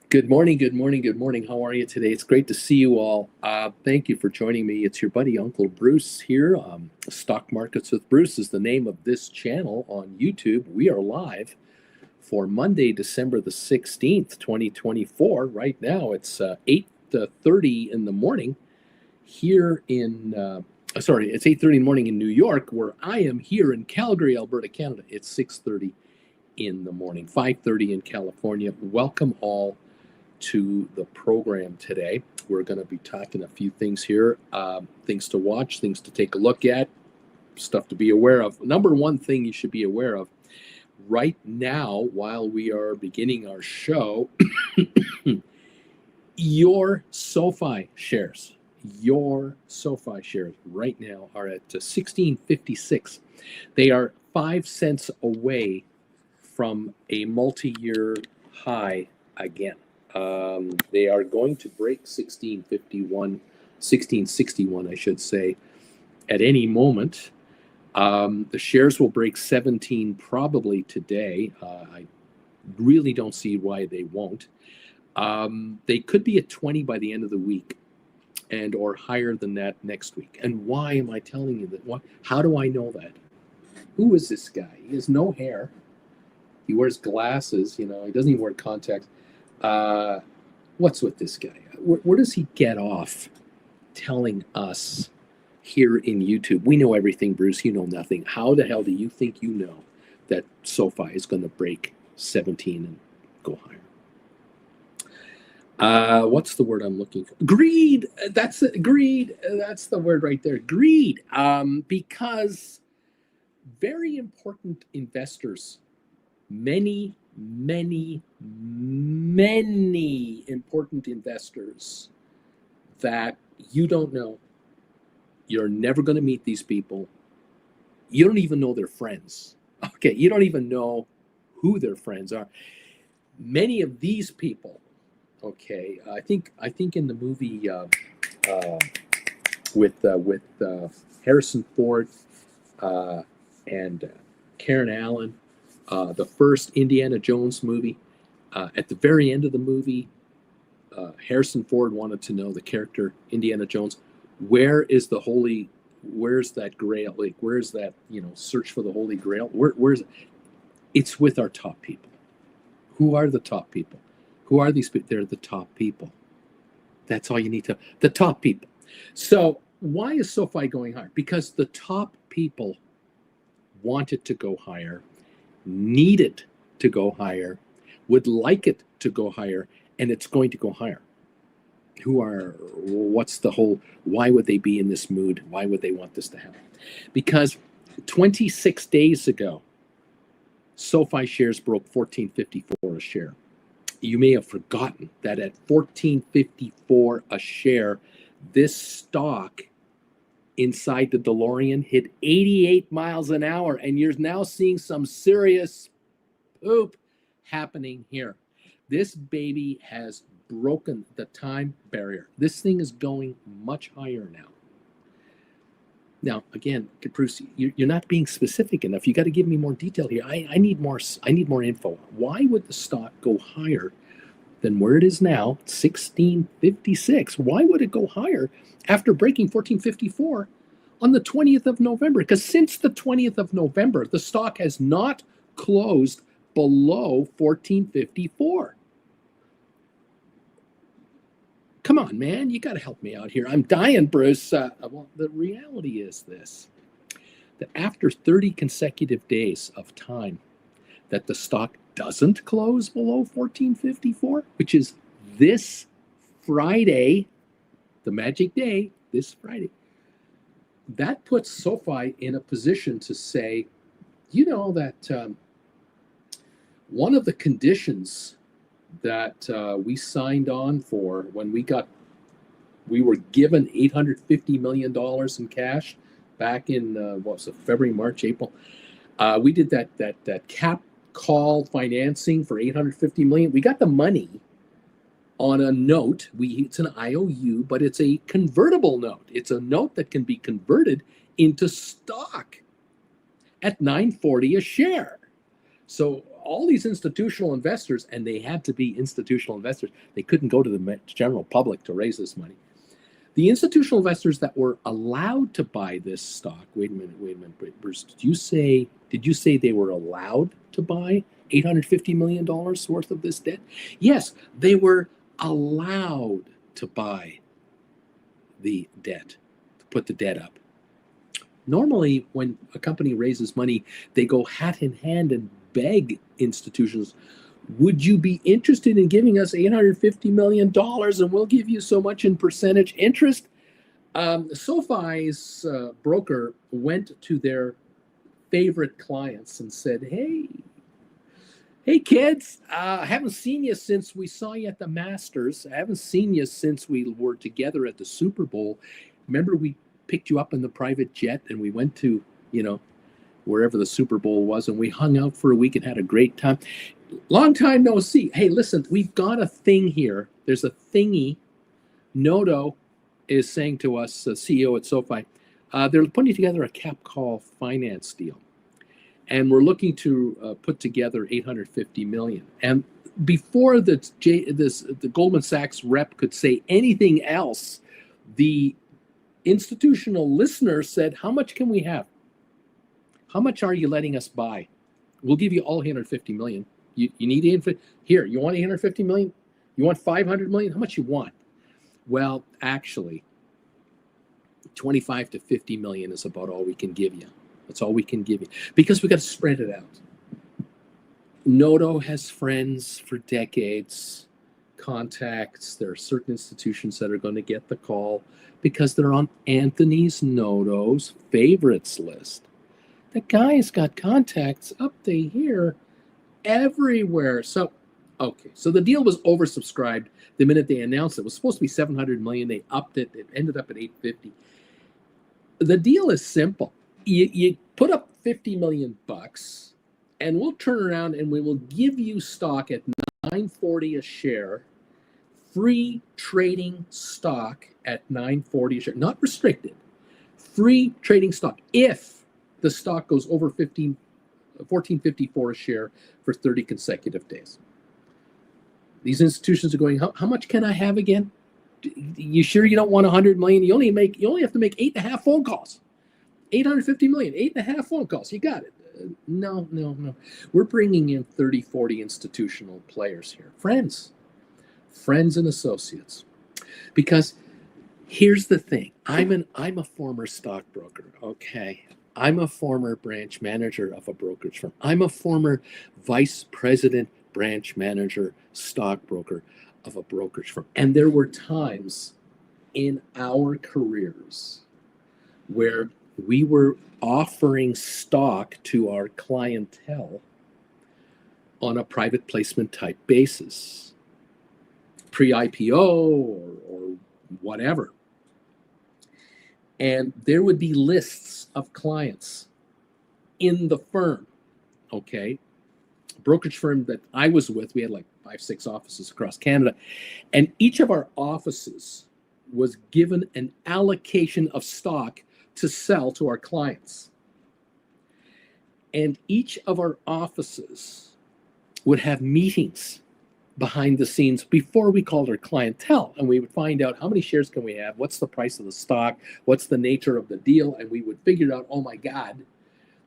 Good morning, good morning, good morning. How are you today? It's great to see you all. Thank you for joining me. It's your buddy, Uncle Bruce here. Stock Markets with Bruce is the name of this channel on YouTube. We are live for Monday, December the 16th, 2024. Right now, it's 8:30 in the morning here it's 8:30 in the morning in New York, where I am here in Calgary, Alberta, Canada. It's 6:30 in the morning, 5:30 in California. Welcome all to the program today. We're going to be talking a few things here, things to watch, things to take a look at, stuff to be aware of. Number one thing you should be aware of right now, while we are beginning our show, your Sofi shares right now are at 16.56. They are 5 cents away from a multi-year high again. They are going to break 1661, I should say, at any moment. The shares will break 17 probably today. I really don't see why they won't. They could be at 20 by the end of the week and or higher than that next week. And why am I telling you that? How do I know that? Who is this guy? He has no hair. He wears glasses, he doesn't even wear contacts. What's with this guy? Where does he get off telling us here in YouTube? We know everything, Bruce. You know nothing. How the hell do you think you know that Sofi is going to break 17 and go higher? What's the word I'm looking for? Greed. That's it. Greed. That's the word right there. Greed. Because very important investors, many important investors that you don't know. You're never going to meet these people. You don't even know their friends. Okay, you don't even know who their friends are. Many of these people, okay, I think in the movie with Harrison Ford and Karen Allen, the first Indiana Jones movie, at the very end of the movie, Harrison Ford wanted to know, the character Indiana Jones, where's that grail? Like, where's that, search for the Holy Grail? Where's it? It's with our top people. Who are the top people? Who are these people? They're the top people. That's all you need to, the top people. So why is Sofi going higher? Because the top people want it to go higher, need it to go higher, would like it to go higher, and it's going to go higher. What's the whole, why would they be in this mood? Why would they want this to happen? Because 26 days ago, Sofi shares broke $14.54 a share. You may have forgotten that at $14.54 a share, this stock inside the DeLorean hit 88 miles an hour, and you're now seeing some serious poop happening here. This baby has broken the time barrier. This thing is going much higher now. Now, again, Bruce, you're not being specific enough. You got to give me more detail here. I need more info. Why would the stock go higher than where it is now, 16.56? Why would it go higher after breaking 14.54 on the 20th of November? Because since the 20th of November, the stock has not closed below 14.54. Come on, man, you got to help me out here. I'm dying, Bruce. Well, the reality is this, that after 30 consecutive days of time that the stock doesn't close below 14.54, which is this Friday, the magic day, this Friday, that puts Sofi in a position to say, that one of the conditions that we signed on for when we were given $850 million in cash back in February, March, April. We did that cap call financing for $850 million. We got the money on a note. It's an IOU, but it's a convertible note. It's a note that can be converted into stock at $9.40 a share. So all these institutional investors, and they had to be institutional investors. They couldn't go to the general public to raise this money. The institutional investors that were allowed to buy this stock, wait a minute, Bruce, did you say they were allowed to buy $850 million worth of this debt? Yes, they were allowed to buy the debt, to put the debt up. Normally, when a company raises money, they go hat in hand and beg institutions, would you be interested in giving us $850 million and we'll give you so much in percentage interest? Sofi's broker went to their favorite clients and said, hey kids, I haven't seen you since we saw you at the Masters. I haven't seen you since we were together at the Super Bowl. Remember we picked you up in the private jet and we went to, wherever the Super Bowl was, and we hung out for a week and had a great time. Long time no see. Hey, listen, we've got a thing here. There's a thingy. Noto is saying to us, CEO at Sofi, they're putting together a cap call finance deal. And we're looking to put together $850 million. And before the Goldman Sachs rep could say anything else, the institutional listener said, how much can we have? How much are you letting us buy? We'll give you all $850 million. You need $850? Here, you want $850 million? You want $500 million? How much you want? Well, actually, 25 to 50 million is about all we can give you. That's all we can give you because we got to spread it out. Noto has friends for decades, contacts. There are certain institutions that are going to get the call because they're on Anthony's Noto's favorites list. The guy's got contacts up to here everywhere. So the deal was oversubscribed the minute they announced it. It was supposed to be 700 million. They upped it. It ended up at 850. The deal is simple. You put up $50 million and we'll turn around and we will give you stock at $9.40 a share, free trading stock at $9.40 a share, not restricted, free trading stock if the stock goes over $14.54 a share for 30 consecutive days. These institutions are going, how much can I have again? You sure you don't want 100 million? You only have to make 8.5 phone calls. 850 million, 8.5 phone calls. You got it. No. We're bringing in 30, 40 institutional players here. Friends and associates. Because here's the thing. I'm a former stockbroker, okay? I'm a former branch manager of a brokerage firm. I'm a former vice president, branch manager, stockbroker of a brokerage firm. And there were times in our careers where we were offering stock to our clientele on a private placement type basis, pre-IPO or whatever. And there would be lists of clients in the firm, okay? Brokerage firm that I was with, we had like 5-6 offices across Canada, and each of our offices was given an allocation of stock to sell to our clients. And each of our offices would have meetings behind the scenes before we called our clientele, and we would find out how many shares can we have, what's the price of the stock, what's the nature of the deal, and we would figure out, oh my God,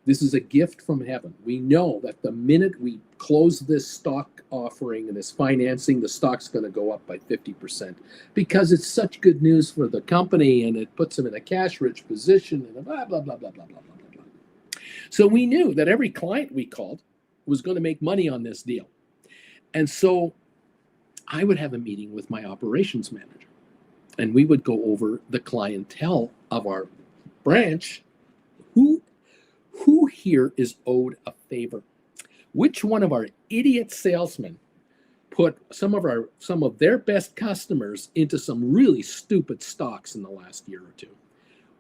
this is a gift from heaven. We know that the minute we close this stock offering and this financing, the stock's going to go up by 50% because it's such good news for the company and it puts them in a cash-rich position and blah, blah, blah, blah, blah, blah, blah, blah. So we knew that every client we called was going to make money on this deal. And so I would have a meeting with my operations manager and we would go over the clientele of our branch. Who here is owed a favor? Which one of our idiot salesmen put some of their best customers into some really stupid stocks in the last year or two?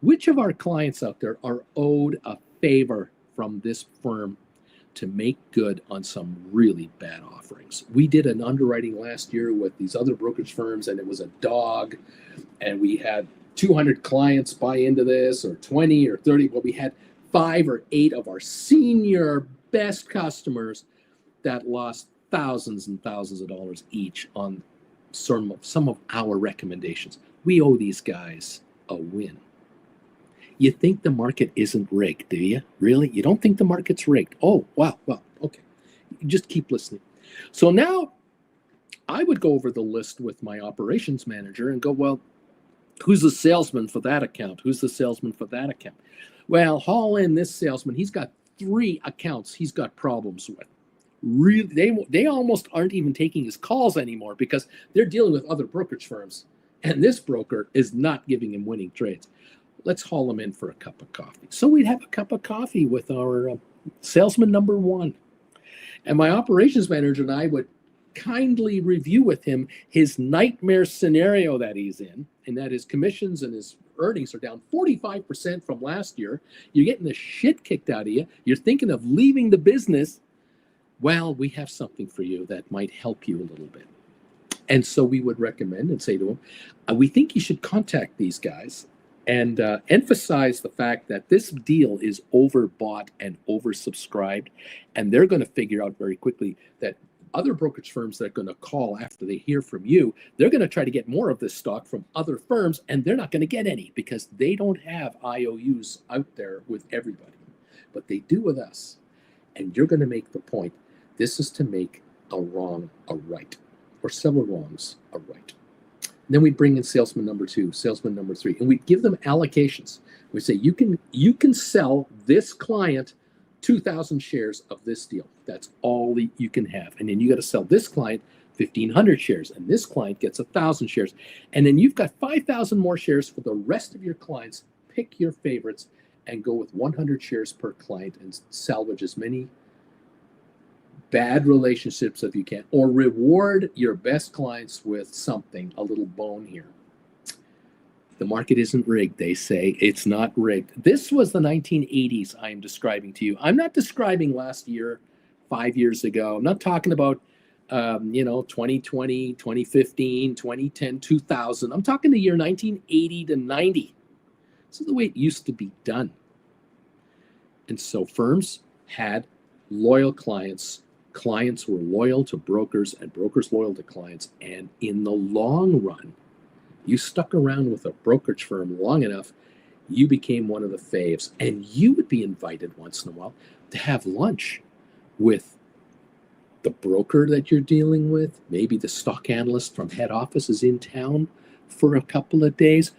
Which of our clients out there are owed a favor from this firm to make good on some really bad offerings? We did an underwriting last year with these other brokerage firms and it was a dog, and we had 200 clients buy into this, or 20 or 30, but we had 5 or 8 of our senior best customers that lost thousands and thousands of dollars each on some of our recommendations. We owe these guys a win. You think the market isn't rigged, do you? Really? You don't think the market's rigged? Oh, wow. Well, okay. Just keep listening. So now I would go over the list with my operations manager and go, well, who's the salesman for that account? Who's the salesman for that account? Well, haul in this salesman. He's got 3 accounts he's got problems with. Really, they almost aren't even taking his calls anymore because they're dealing with other brokerage firms. And this broker is not giving him winning trades. Let's haul him in for a cup of coffee. So we'd have a cup of coffee with our salesman number 1. And my operations manager and I would kindly review with him his nightmare scenario that he's in, and that his commissions and his earnings are down 45% from last year. You're getting the shit kicked out of you. You're thinking of leaving the business. Well, we have something for you that might help you a little bit. And so we would recommend and say to him, we think you should contact these guys and emphasize the fact that this deal is overbought and oversubscribed. And they're going to figure out very quickly that other brokerage firms that are going to call after they hear from you, they're going to try to get more of this stock from other firms, and they're not going to get any because they don't have IOUs out there with everybody. But they do with us. And you're going to make the point. This is to make a wrong a right, or several wrongs a right. And then we'd bring in salesman number 2, salesman number 3, and we'd give them allocations. We say, you can sell this client 2,000 shares of this deal. That's all you can have. And then you got to sell this client 1,500 shares, and this client gets 1,000 shares. And then you've got 5,000 more shares for the rest of your clients. Pick your favorites and go with 100 shares per client and salvage as many bad relationships if you can, or reward your best clients with something, a little bone here. The market isn't rigged, they say. It's not rigged. This was the 1980s I'm describing to you. I'm not describing last year, 5 years ago. I'm not talking about 2020, 2015, 2010, 2000. I'm talking the year 1980 to 90. This is the way it used to be done. And so firms had loyal clients. Clients were loyal to brokers and brokers loyal to clients. And in the long run, you stuck around with a brokerage firm long enough, you became one of the faves. And you would be invited once in a while to have lunch with the broker that you're dealing with. Maybe the stock analyst from head office is in town for a couple of days.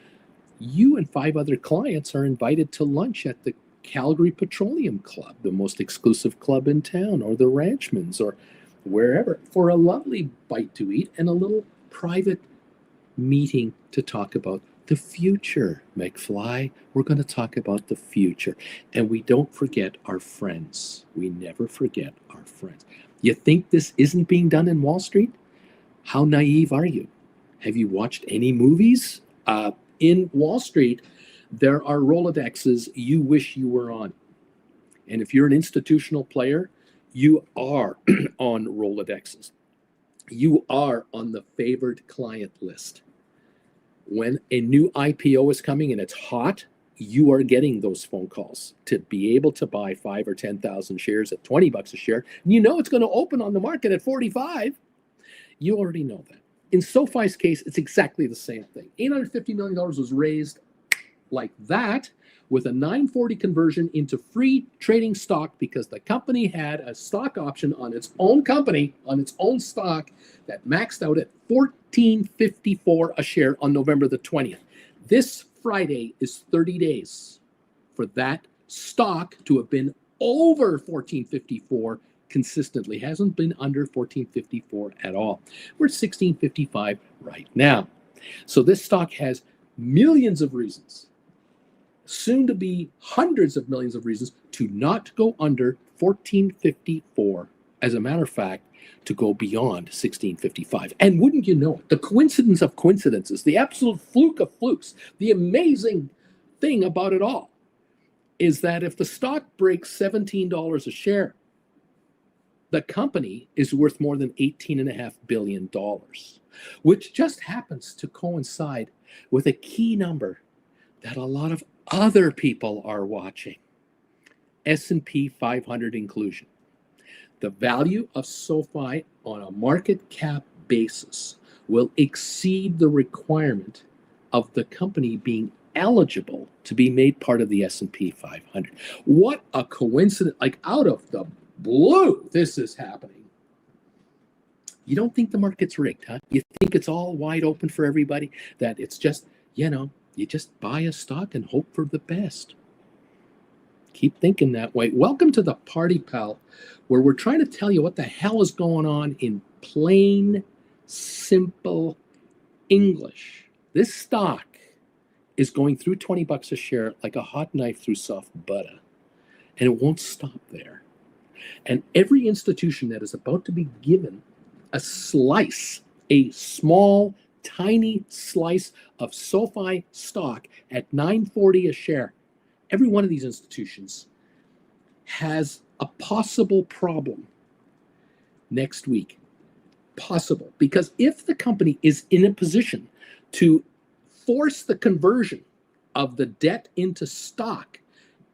You and 5 other clients are invited to lunch at the Calgary Petroleum Club, the most exclusive club in town, or the Ranchman's, or wherever, for a lovely bite to eat and a little private meeting to talk about the future, McFly. We're going to talk about the future. And we don't forget our friends. We never forget our friends. You think this isn't being done in Wall Street? How naive are you? Have you watched any movies? In Wall Street, there are Rolodexes you wish you were on. And if you're an institutional player, you are on Rolodexes. You are on the favored client list. When a new IPO is coming and it's hot, you are getting those phone calls to be able to buy 5 or 10,000 shares at $20 a share. And you know it's going to open on the market at 45. You already know that. In SoFi's case, it's exactly the same thing. $850 million was raised like that with a 940 conversion into free trading stock because the company had a stock option on its own company, on its own stock, that maxed out at $14.54 a share on November the 20th. This Friday is 30 days for that stock to have been over $14.54 consistently. Hasn't been under $14.54 at all. We're at $16.55 right now. So this stock has millions of reasons, soon to be hundreds of millions of reasons, to not go under $14.54. As a matter of fact, to go beyond $16.55. And wouldn't you know it, the coincidence of coincidences, the absolute fluke of flukes, the amazing thing about it all is that if the stock breaks $17 a share, the company is worth more than $18.5 billion, which just happens to coincide with a key number that a lot of other people are watching. S&P 500 inclusion. The value of SoFi on a market cap basis will exceed the requirement of the company being eligible to be made part of the S&P 500. What a coincidence. Like out of the blue, this is happening. You don't think the market's rigged, huh? You think it's all wide open for everybody, that it's just, you just buy a stock and hope for the best. Keep thinking that way. Welcome to the party, pal, where we're trying to tell you what the hell is going on in plain, simple English. This stock is going through $20 a share like a hot knife through soft butter, and it won't stop there. And every institution that is about to be given a slice, a small, tiny slice of SoFi stock at $9.40 a share, every one of these institutions has a possible problem next week. Possible. Because if the company is in a position to force the conversion of the debt into stock,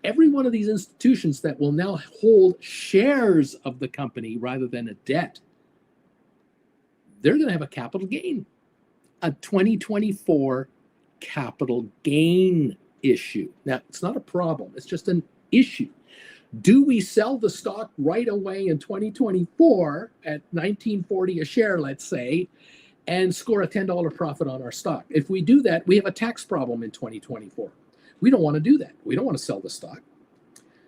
every one of these institutions that will now hold shares of the company rather than a debt, they're going to have a capital gain, a 2024 capital gain issue. Now, it's not a problem. It's just an issue. Do we sell the stock right away in 2024 at $19.40 a share, let's say, and score a $10 profit on our stock? If we do that, we have a tax problem in 2024. We don't want to do that. We don't want to sell the stock.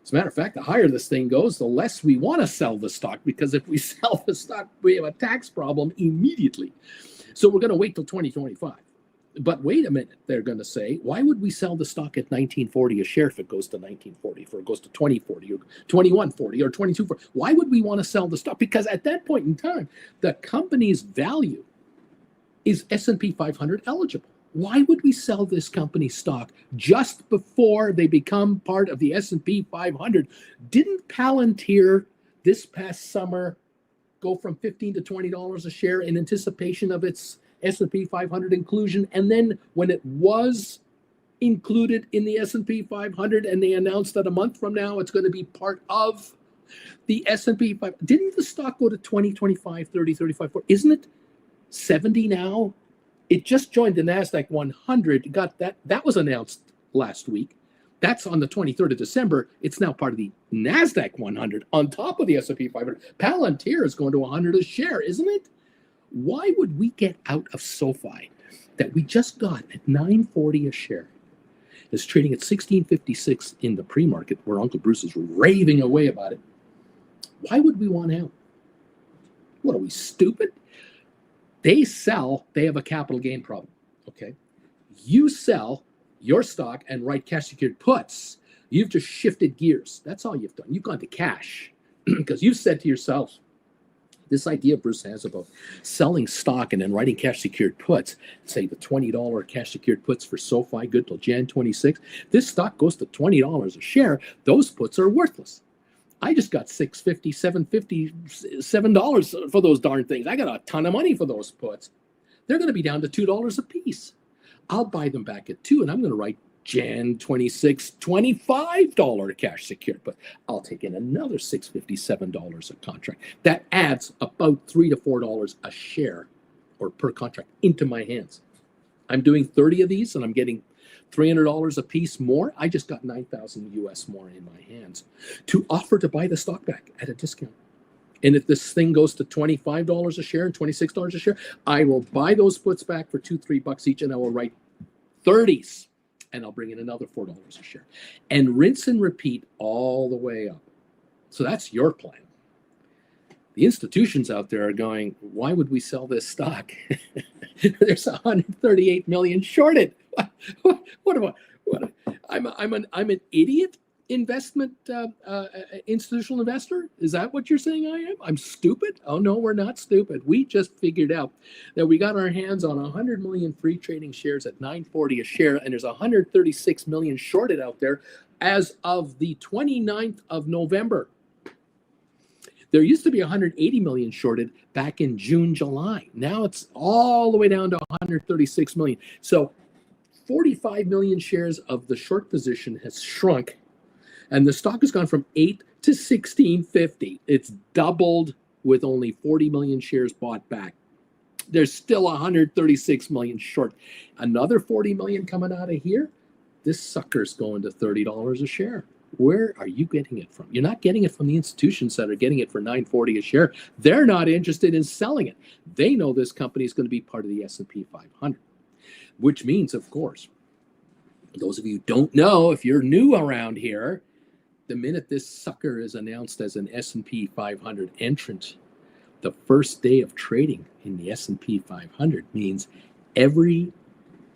As a matter of fact, the higher this thing goes, the less we want to sell the stock, because if we sell the stock, we have a tax problem immediately. So we're going to wait till 2025. But wait a minute, they're going to say, why would we sell the stock at $19.40 a share if it goes to $19.40, if it goes to $20.40 or $21.40 or $22.40? Why would we want to sell the stock? Because at that point in time, the company's value is S&P 500 eligible. Why would we sell this company stock just before they become part of the S&P 500? Didn't Palantir this past summer go from $15 to $20 a share in anticipation of its S&P 500 inclusion? And then when it was included in the S&P 500 and they announced that a month from now it's going to be part of the S&P 500, didn't the stock go to 20, 25, 30, 35, 40? Isn't it 70 now? It just joined the NASDAQ 100. That was announced last week. That's on the 23rd of December. It's now part of the NASDAQ 100 on top of the S&P 500. Palantir is going to 100 a share, isn't it? Why would we get out of SoFi that we just got at $9.40 a share? It's trading at $16.56 in the pre-market, where Uncle Bruce is raving away about it. Why would we want out? What, are we stupid? They sell, they have a capital gain problem, okay? You sell your stock and write cash secured puts. You've just shifted gears. That's all you've done. You've gone to cash because you've said to yourself, this idea Bruce has about selling stock and then writing cash secured puts, say the $20 cash secured puts for SoFi, good till Jan 26. This stock goes to $20 a share. Those puts are worthless. I just got $6.50, $7.50, $7 for those darn things. I got a ton of money for those puts. They're going to be down to $2 a piece. I'll buy them back at $2, and I'm going to write Jan 26, $25 cash secured. But I'll take in another $6.50, $7 a contract. That adds about $3 to $4 a share or per contract into my hands. I'm doing 30 of these, and I'm getting $300 a piece more. I just got 9,000 US more in my hands to offer to buy the stock back at a discount. And if this thing goes to $25 a share and $26 a share, I will buy those puts back for $2-3 each, and I will write 30s, and I'll bring in another $4 a share, and rinse and repeat all the way up. So that's your plan. The institutions out there are going, why would we sell this stock? There's 138 million shorted. What am I? I'm an idiot investment institutional investor? Is that what you're saying I am? I'm stupid? Oh no, we're not stupid. We just figured out that we got our hands on 100 million free trading shares at $9.40 a share, and there's 136 million shorted out there as of the 29th of November. There used to be 180 million shorted back in June, July. Now it's all the way down to 136 million. So 45 million shares of the short position has shrunk, and the stock has gone from $8 to 16.50. It's doubled with only 40 million shares bought back. There's still 136 million short. Another 40 million coming out of here. This sucker's going to $30 a share. Where are you getting it from? You're not getting it from the institutions that are getting it for $9.40 a share. They're not interested in selling it. They know this company is going to be part of the S&P 500, which means, of course, those of you who don't know, if you're new around here, the minute this sucker is announced as an S&P 500 entrant, the first day of trading in the S&P 500 means every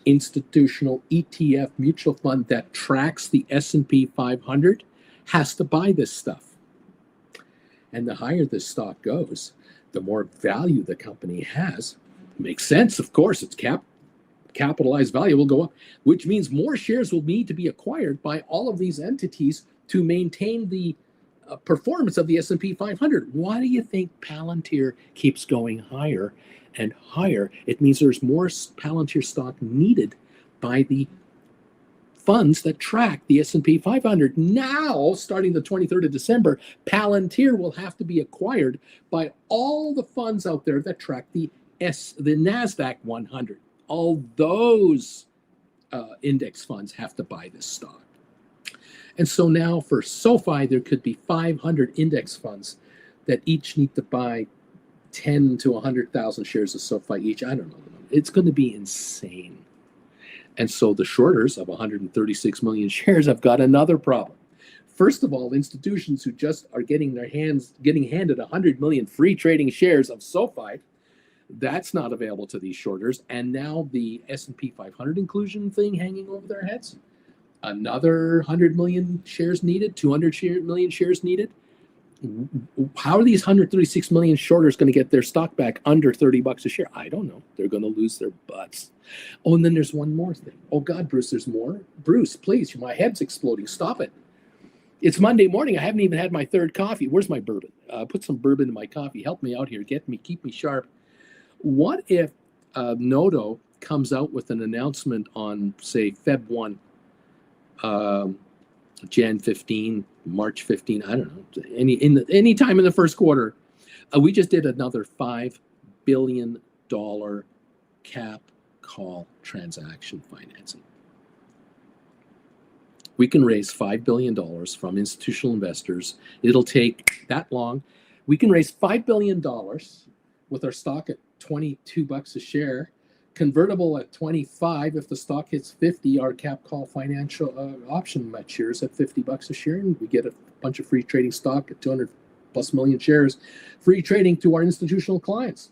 institutional ETF mutual fund that tracks the S&P 500 has to buy this stuff. And the higher this stock goes, the more value the company has. Makes sense, of course. It's capitalized value will go up, which means more shares will need to be acquired by all of these entities to maintain the performance of the S&P 500. Why do you think Palantir keeps going higher and higher? It means there's more Palantir stock needed by the funds that track the S&P 500. Now, starting the 23rd of December, Palantir will have to be acquired by all the funds out there that track the NASDAQ 100. All those index funds have to buy this stock. And so now for SoFi, there could be 500 index funds that each need to buy 10 to 100,000 shares of SoFi each. I don't know. It's going to be insane. And so the shorters of 136 million shares have got another problem. First of all, institutions who just are getting handed 100 million free trading shares of SoFi, that's not available to these shorters. And now the S&P 500 inclusion thing hanging over their heads. Another 100 million shares needed, 200 million shares needed. How are these 136 million shorters going to get their stock back under $30 a share? I don't know. They're going to lose their butts. Oh, and then there's one more thing. Oh, God, Bruce, there's more. Bruce, please, my head's exploding. Stop it. It's Monday morning. I haven't even had my third coffee. Where's my bourbon? Put some bourbon in my coffee. Help me out here. Keep me sharp. What if Noto comes out with an announcement on, say, Feb 1, Jan 15, March 15, I don't know, any time in the first quarter. We just did another $5 billion cap call transaction financing. We can raise $5 billion from institutional investors. It'll take that long. We can raise $5 billion with our stock at $22 a share. Convertible at 25. If the stock hits 50, our cap call financial option matures at $50 a share, and we get a bunch of free trading stock at 200 plus million shares, free trading to our institutional clients.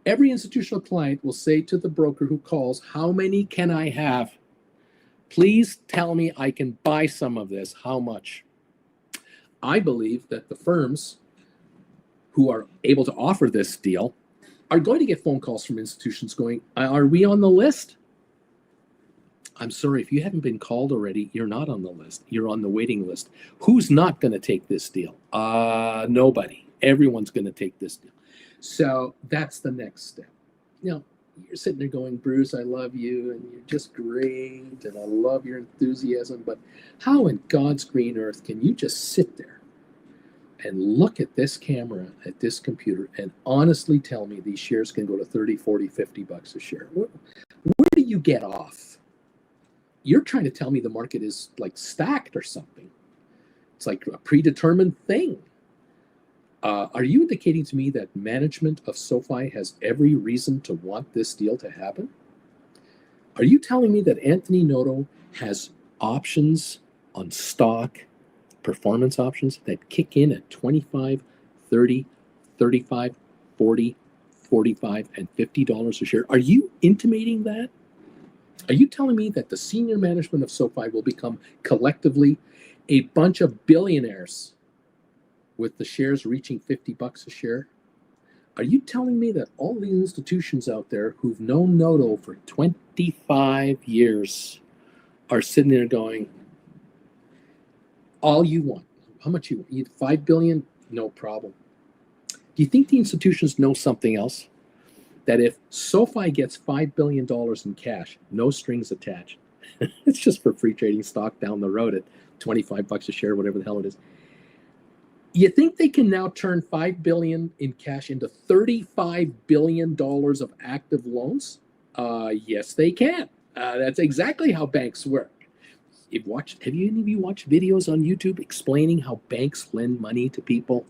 Every institutional client will say to the broker who calls, "How many can I have? Please tell me I can buy some of this. How much?" I believe that the firms who are able to offer this deal are going to get phone calls from institutions going, "Are we on the list?" I'm sorry, if you haven't been called already, you're not on the list. You're on the waiting list. Who's not going to take this deal? Nobody. Everyone's going to take this deal. So that's the next step. Now, you're sitting there going, "Bruce, I love you, and you're just great, and I love your enthusiasm, but how in God's green earth can you just sit there and look at this camera, at this computer, and honestly tell me these shares can go to 30, 40, 50 bucks a share? Where do you get off? You're trying to tell me the market is like stacked or something. It's like a predetermined thing. Are you indicating to me that management of SoFi has every reason to want this deal to happen? Are you telling me that Anthony Noto has options on stock, performance options that kick in at 25, 30, 35, 40, 45, and $50 a share? Are you intimating that? Are you telling me that the senior management of SoFi will become collectively a bunch of billionaires with the shares reaching 50 bucks a share? Are you telling me that all the institutions out there who've known Noto for 25 years are sitting there going, "All you want, how much you want? You 5 billion? No problem." Do you think the institutions know something else? That if SoFi gets $5 billion in cash, no strings attached, it's just for free trading stock down the road at 25 bucks a share, whatever the hell it is. You think they can now turn $5 billion in cash into $35 billion of active loans? Yes, they can. That's exactly how banks work. Have you any of you watched videos on YouTube explaining how banks lend money to people?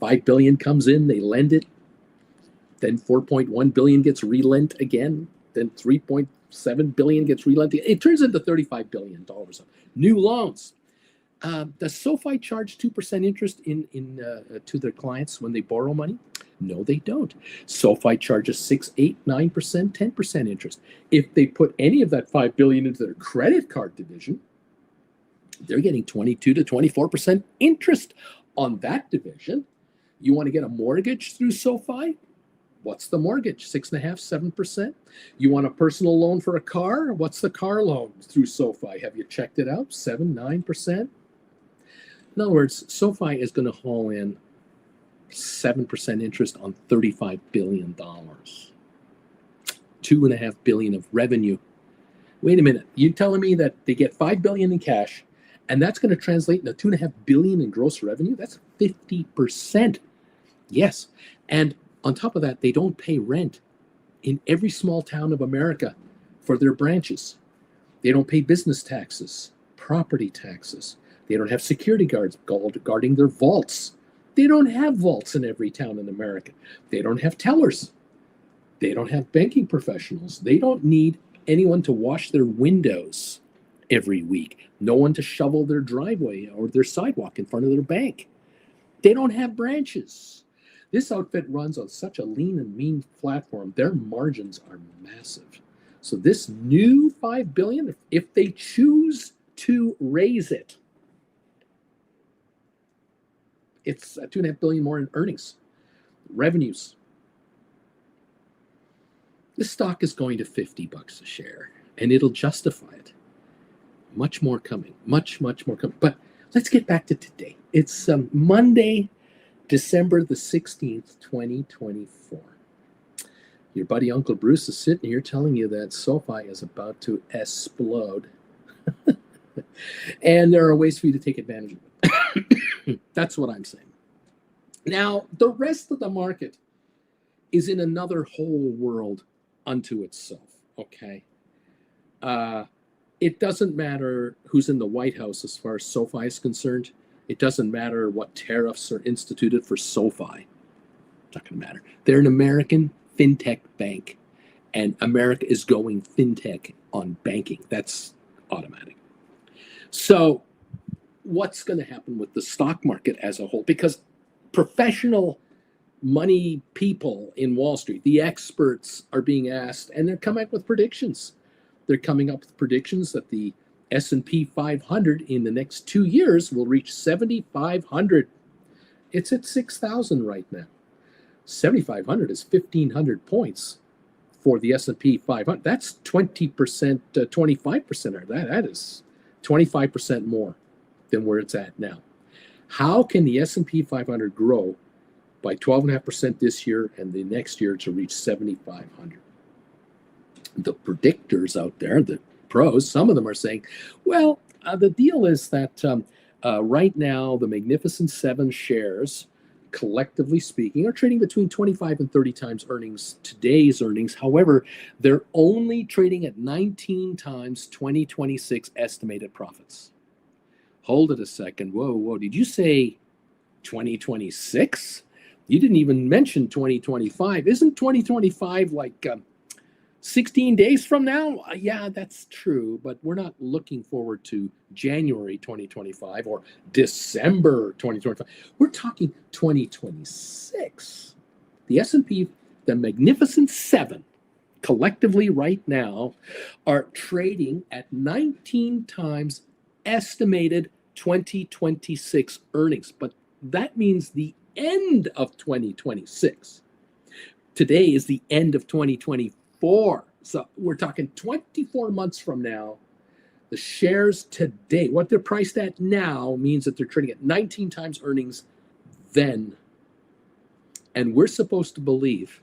5 billion comes in, they lend it, then 4.1 billion gets relent again, then 3.7 billion gets relent. It turns into $35 billion of new loans. Does SoFi charge 2% interest to their clients when they borrow money? No, they don't. SoFi charges 6, 8, 9%, 10% interest. If they put any of that $5 billion into their credit card division, they're getting 22 to 24% interest on that division. You want to get a mortgage through SoFi? What's the mortgage? 6.5%, 7%. You want a personal loan for a car? What's the car loan through SoFi? Have you checked it out? 7, 9%. In other words, SoFi is going to haul in 7% interest on $35 billion. $2.5 billion of revenue. Wait a minute. You're telling me that they get $5 billion in cash, and that's going to translate into $2.5 billion in gross revenue? That's 50%. Yes. And on top of that, they don't pay rent in every small town of America for their branches. They don't pay business taxes, property taxes. They don't have security guards guarding their vaults. They don't have vaults in every town in America. They don't have tellers. They don't have banking professionals. They don't need anyone to wash their windows every week. No one to shovel their driveway or their sidewalk in front of their bank. They don't have branches. This outfit runs on such a lean and mean platform. Their margins are massive. So this new $5 billion, if they choose to raise it, it's $2.5 billion more in earnings, revenues. This stock is going to $50 a share, and it'll justify it. Much more coming, much more coming. But let's get back to today. It's Monday, December the 16th, 2024. Your buddy Uncle Bruce is sitting here telling you that SoFi is about to explode. And there are ways for you to take advantage of it. That's what I'm saying. Now, the rest of the market is in another whole world unto itself, okay? It doesn't matter who's in the White House as far as SoFi is concerned. It doesn't matter what tariffs are instituted for SoFi. It's not going to matter. They're an American fintech bank, and America is going fintech on banking. That's automatic. So what's going to happen with the stock market as a whole? Because professional money people in Wall Street, the experts, are being asked, and they're coming up with predictions. They're coming up with predictions that the S&P 500 in the next 2 years will reach 7,500. It's at 6,000 right now. 7,500 is 1,500 points for the S&P 500. That's 20%, 25%. That is 25% more than where it's at now. How can the S&P 500 grow by 12.5% this year and the next year to reach 7,500? The predictors out there, the pros, some of them are saying, well, the deal is that right now the Magnificent Seven shares, collectively speaking, are trading between 25 and 30 times earnings, today's earnings. However, they're only trading at 19 times 2026 estimated profits. Hold it a second. Whoa. Did you say 2026? You didn't even mention 2025. Isn't 2025 like 16 days from now? Yeah, that's true, but we're not looking forward to January 2025 or December 2025. We're talking 2026. The S&P, the Magnificent Seven, collectively right now are trading at 19 times estimated 2026 earnings, but that means the end of 2026. Today is the end of 2024. So we're talking 24 months from now. The shares today, what they're priced at now, means that they're trading at 19 times earnings then. And we're supposed to believe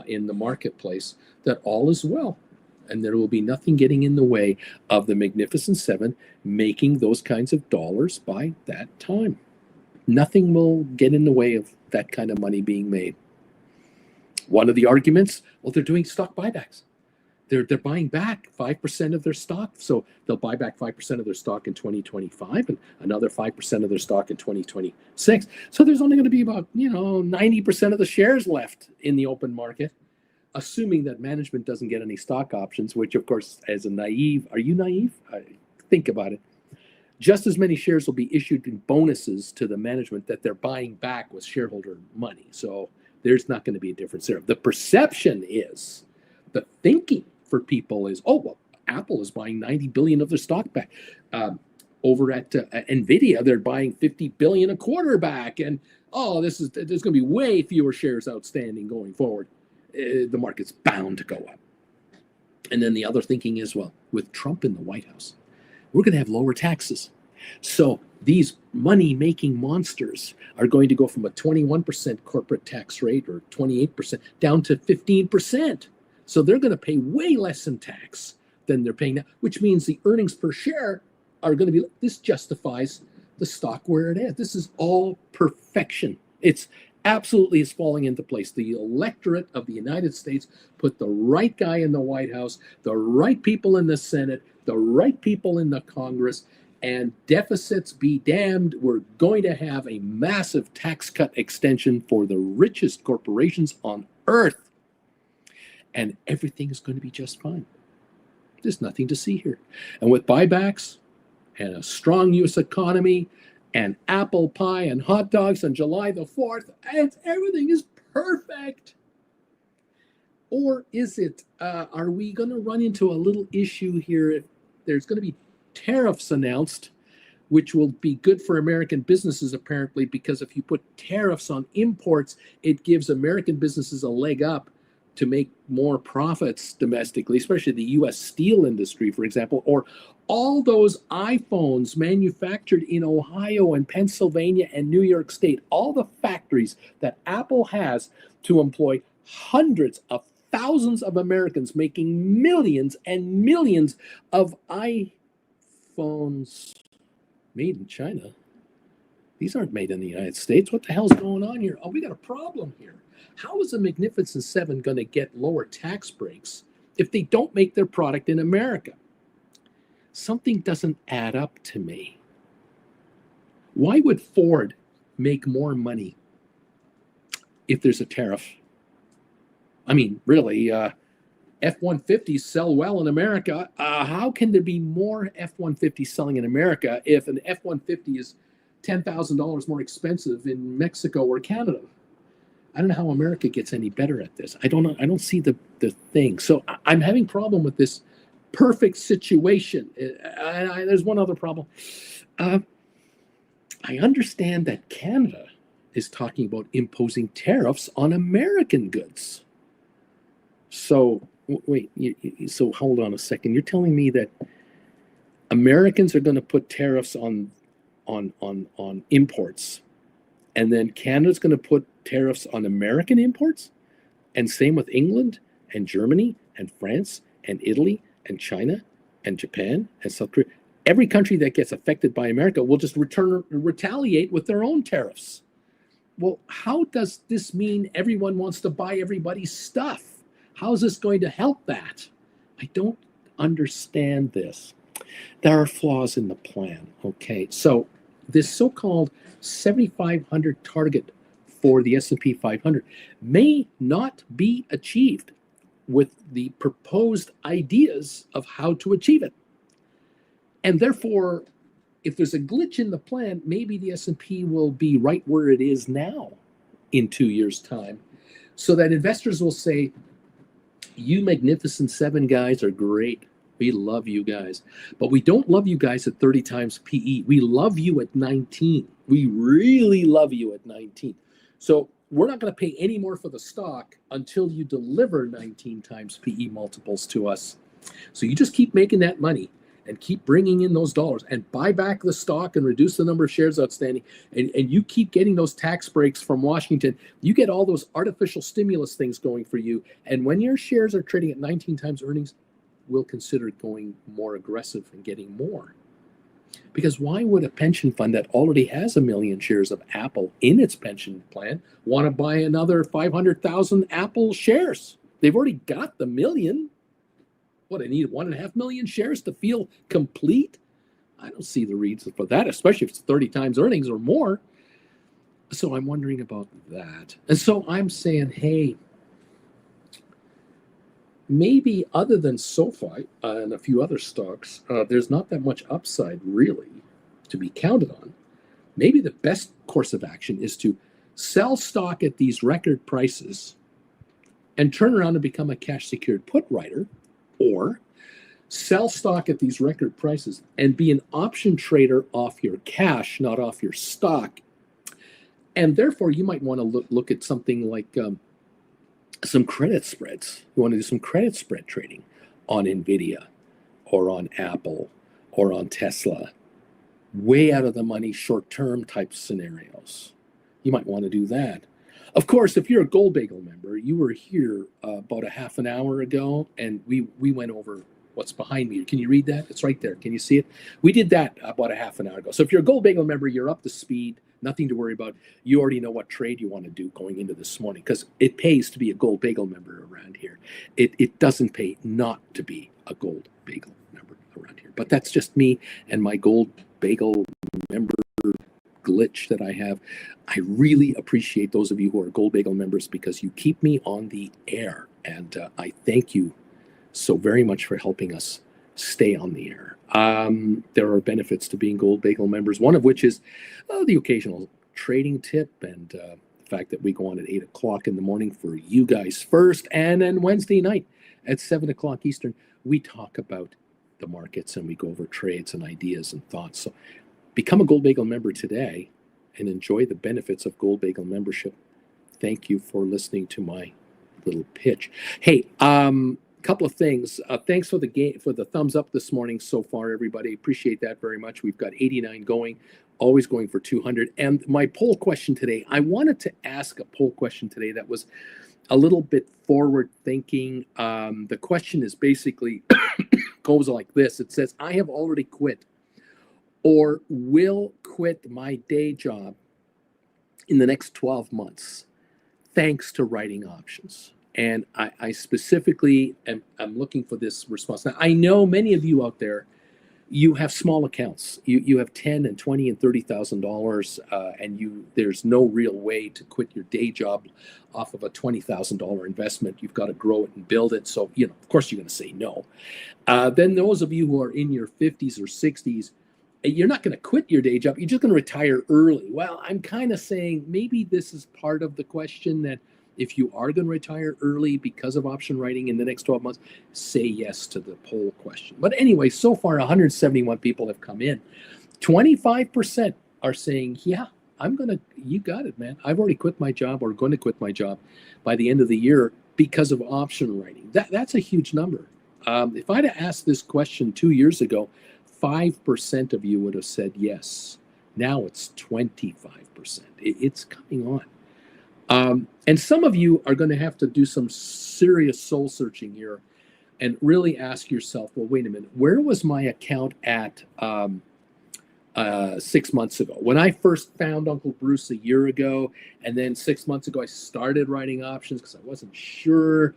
in the marketplace that all is well. And there will be nothing getting in the way of the Magnificent Seven making those kinds of dollars by that time. Nothing will get in the way of that kind of money being made. One of the arguments, well, they're doing stock buybacks. They're buying back 5% of their stock. So they'll buy back 5% of their stock in 2025 and another 5% of their stock in 2026. So there's only going to be about, 90% of the shares left in the open market, assuming that management doesn't get any stock options, which of course, as a naive, are you naive? Think about it. Just as many shares will be issued in bonuses to the management that they're buying back with shareholder money. So there's not going to be a difference there. The perception is, the thinking for people is, oh, well, Apple is buying 90 billion of their stock back. Over at NVIDIA, they're buying 50 billion a quarter back. And, there's going to be way fewer shares outstanding going forward. The market's bound to go up. And then the other thinking is, well, with Trump in the White House, we're going to have lower taxes. So these money-making monsters are going to go from a 21% corporate tax rate or 28% down to 15%. So they're going to pay way less in tax than they're paying now, which means the earnings per share are going to be, this justifies the stock where it is. This is all perfection. It's absolutely is falling into place. The electorate of the United States put the right guy in the White House, the right people in the Senate, the right people in the Congress, and deficits be damned. We're going to have a massive tax cut extension for the richest corporations on earth. And everything is going to be just fine. There's nothing to see here. And with buybacks and a strong U.S. economy and apple pie and hot dogs on July the 4th, everything is perfect. Or is it, are we going to run into a little issue here if there's going to be tariffs announced, which will be good for American businesses, apparently, because if you put tariffs on imports, it gives American businesses a leg up to make more profits domestically, especially the U.S. steel industry, for example, or all those iPhones manufactured in Ohio and Pennsylvania and New York State, all the factories that Apple has to employ hundreds of thousands of Americans, making millions and millions of iPhones made in China. These aren't made in the United States. What the hell's going on here? Oh, we got a problem here. How is the Magnificent Seven going to get lower tax breaks if they don't make their product in America? Something doesn't add up to me. Why would Ford make more money if there's a tariff? I mean, really, F-150s sell well in America. How can there be more F-150s selling in America if an F-150 is $10,000 more expensive in Mexico or Canada? I don't know how America gets any better at this. I don't know. I don't see the thing. So I'm having problem with this perfect situation. There's one other problem. I understand that Canada is talking about imposing tariffs on American goods. So wait, so hold on a second. You're telling me that Americans are going to put tariffs on imports, and then Canada's going to put tariffs on American imports? And same with England and Germany and France and Italy and China and Japan and South Korea. Every country that gets affected by America will just retaliate with their own tariffs. Well, how does this mean everyone wants to buy everybody's stuff? How is this going to help that? I don't understand this. There are flaws in the plan. Okay, so this so-called 7,500 target for the S&P 500 may not be achieved with the proposed ideas of how to achieve it. And therefore, if there's a glitch in the plan, maybe the S&P will be right where it is now in 2 years' time, so that investors will say, you Magnificent Seven guys are great. We love you guys. But we don't love you guys at 30 times PE. We love you at 19. We really love you at 19. So we're not going to pay any more for the stock until you deliver 19 times PE multiples to us. So you just keep making that money and keep bringing in those dollars and buy back the stock and reduce the number of shares outstanding. And you keep getting those tax breaks from Washington. You get all those artificial stimulus things going for you. And when your shares are trading at 19 times earnings, will consider going more aggressive and getting more. Because why would a pension fund that already has 1 million shares of Apple in its pension plan want to buy another 500,000 Apple shares? They've already got the million. What, I need 1.5 million shares to feel complete? I don't see the reason for that, especially if it's 30 times earnings or more. So I'm wondering about that. And so I'm saying, hey, maybe other than Sofi and a few other stocks, there's not that much upside really to be counted on. Maybe the best course of action is to sell stock at these record prices and turn around and become a cash secured put writer, or sell stock at these record prices and be an option trader off your cash, not off your stock. And therefore, you might want to look at something like some credit spreads. You want to do some credit spread trading on NVIDIA or on Apple or on Tesla. Way out of the money, short-term type scenarios. You might want to do that. Of course, if you're a Gold Bagel member, you were here about a half an hour ago, and we went over what's behind me. Can you read that? It's right there. Can you see it? We did that about a half an hour ago. So if you're a Gold Bagel member, you're up to speed. Nothing to worry about. You already know what trade you want to do going into this morning, because it pays to be a Gold Bagel member around here. It doesn't pay not to be a Gold Bagel member around here. But that's just me and my Gold Bagel member glitch that I have. I really appreciate those of you who are Gold Bagel members, because you keep me on the air. And I thank you so very much for helping us stay on the air. There are benefits to being Gold Bagel members, one of which is the occasional trading tip, and the fact that we go on at 8 o'clock in the morning for you guys first, and then Wednesday night at 7 o'clock Eastern, we talk about the markets and we go over trades and ideas and thoughts. So become a Gold Bagel member today and enjoy the benefits of Gold Bagel membership. Thank you for listening to my little pitch. Hey, couple of things. Thanks for the thumbs up this morning so far, everybody. Appreciate that very much. We've got 89 going, always going for 200. And my poll question today, I wanted to ask a poll question today that was a little bit forward thinking. The question is basically goes like this. It says, I have already quit or will quit my day job in the next 12 months, thanks to writing options. And I specifically am looking for this response. Now, I know many of you out there, you have small accounts. You have $10,000 and $20,000 and $30,000, and there's no real way to quit your day job off of a $20,000 investment. You've got to grow it and build it. So, of course, you're going to say no. Then those of you who are in your 50s or 60s, you're not going to quit your day job. You're just going to retire early. Well, I'm kind of saying maybe this is part of the question, that if you are going to retire early because of option writing in the next 12 months, say yes to the poll question. But anyway, so far 171 people have come in. 25% are saying, yeah, you got it, man. I've already quit my job or going to quit my job by the end of the year because of option writing. That's a huge number. If I'd have asked this question 2 years ago, 5% of you would have said yes. Now it's 25%. It's coming on. And some of you are going to have to do some serious soul searching here and really ask yourself, well, wait a minute, where was my account at 6 months ago? When I first found Uncle Bruce a year ago, and then 6 months ago, I started writing options because I wasn't sure.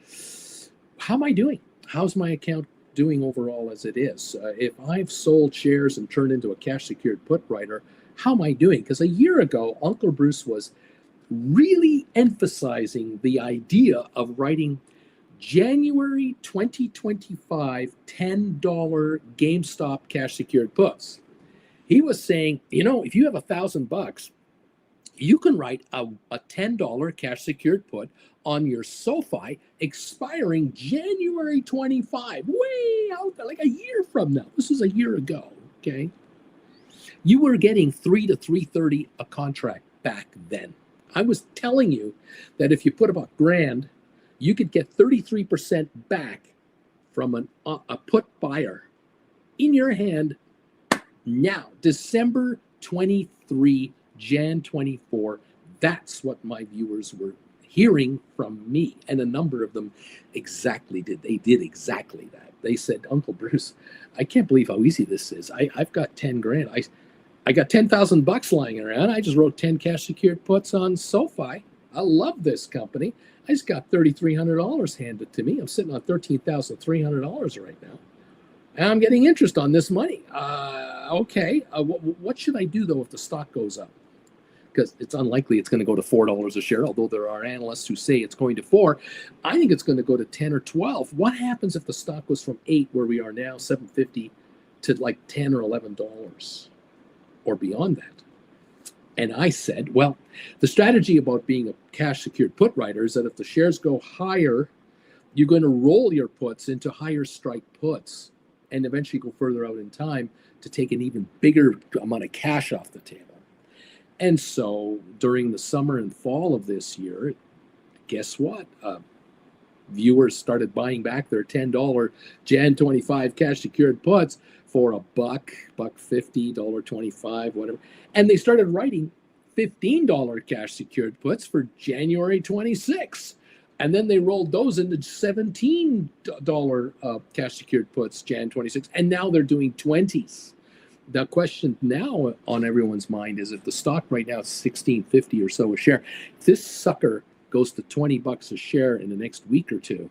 How am I doing? How's my account doing overall as it is? If I've sold shares and turned into a cash secured put writer, how am I doing? Because a year ago, Uncle Bruce was really emphasizing the idea of writing January 2025 $10 GameStop cash secured puts. He was saying, if you have $1,000, you can write a $10 cash secured put on your Sofi expiring January 25, way out there, like a year from now. This was a year ago, okay? You were getting $3 to $3.30 a contract back then. I was telling you that if you put about $1,000, you could get 33% back from a put buyer in your hand now. December 23, Jan 24. That's what my viewers were hearing from me, and a number of them did exactly that. They said, Uncle Bruce, I can't believe how easy this is. I've got 10 grand. I got 10,000 bucks lying around. I just wrote 10 cash secured puts on Sofi. I love this company. I just got $3,300 handed to me. I'm sitting on $13,300 right now. And I'm getting interest on this money. Okay. What should I do, though, if the stock goes up? Because it's unlikely it's going to go to $4 a share, although there are analysts who say it's going to 4. I think it's going to go to 10 or 12. What happens if the stock goes from 8, where we are now, $7.50, to like $10 or $11 or beyond that? And I said, well, the strategy about being a cash secured put writer is that if the shares go higher, you're going to roll your puts into higher strike puts and eventually go further out in time to take an even bigger amount of cash off the table. And so during the summer and fall of this year, guess what? Viewers started buying back their $10 Jan 25 cash secured puts for $1, $1.50, $1.25, whatever. And they started writing $15 cash secured puts for January 26. And then they rolled those into $17 cash secured puts Jan 26. And now they're doing 20s. The question now on everyone's mind is, if the stock right now is $16.50 or so a share, if this sucker goes to $20 a share in the next week or two,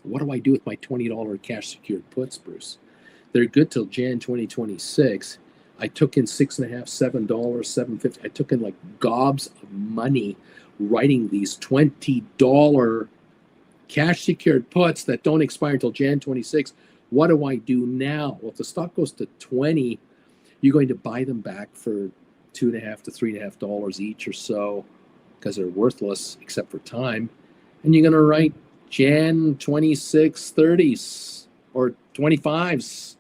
what do I do with my $20 cash secured puts, Bruce? They're good till Jan 2026. I took in $6.50, $7, $7.50. I took in like gobs of money writing these $20 cash secured puts that don't expire until Jan 26. What do I do now? Well, if the stock goes to 20, you're going to buy them back for $2.50 to $3.50 each or so, because they're worthless except for time. And you're going to write Jan 26 30s or 25s,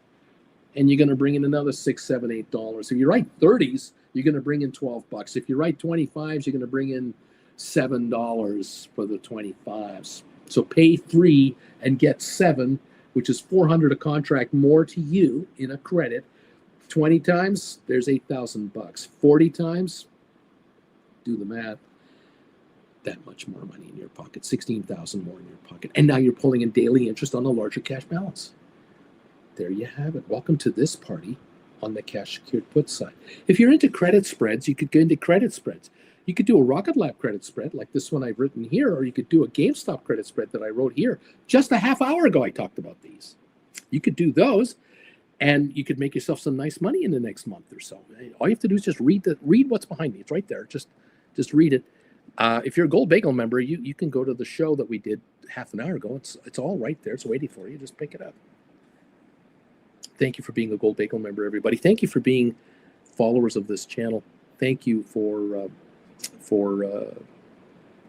and you're going to bring in another $6, $7, $8. If you write 30s, you're going to bring in $12. If you write 25s, you're going to bring in $7 for the 25s. So pay 3 and get 7, which is $400 a contract more to you in a credit. 20 times, there's $8,000. 40 times, do the math, that much more money in your pocket, 16,000 more in your pocket. And now you're pulling in daily interest on a larger cash balance. There you have it. Welcome to this party on the cash secured put side. If you're into credit spreads, you could go into credit spreads. You could do a Rocket Lab credit spread like this one I've written here, or you could do a GameStop credit spread that I wrote here. Just a half hour ago, I talked about these. You could do those, and you could make yourself some nice money in the next month or so. All you have to do is just read what's behind me. It's right there. Just read it. If you're a Gold Bagel member, you can go to the show that we did half an hour ago. It's all right there. It's waiting for you. Just pick it up. Thank you for being a Gold Bagel member, everybody. Thank you for being followers of this channel. Thank you for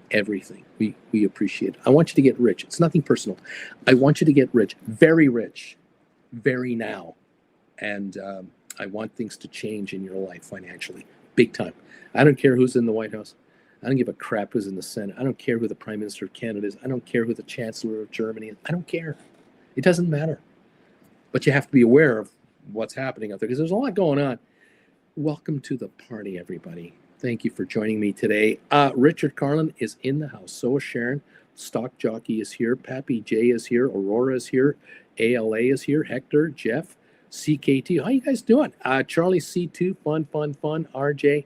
everything. We appreciate it. I want you to get rich. It's nothing personal. I want you to get rich, very now. And I want things to change in your life financially, big time. I don't care who's in the White House. I don't give a crap who's in the Senate. I don't care who the Prime Minister of Canada is. I don't care who the Chancellor of Germany is. I don't care. It doesn't matter. But you have to be aware of what's happening out there, because there's a lot going on. Welcome to the party, everybody. Thank you for joining me today. Richard Carlin is in the house. So is Sharon. Stock Jockey is here. Pappy J is here. Aurora is here. ALA is here. Hector, Jeff, CKT. How you guys doing? Charlie C2, fun. RJ,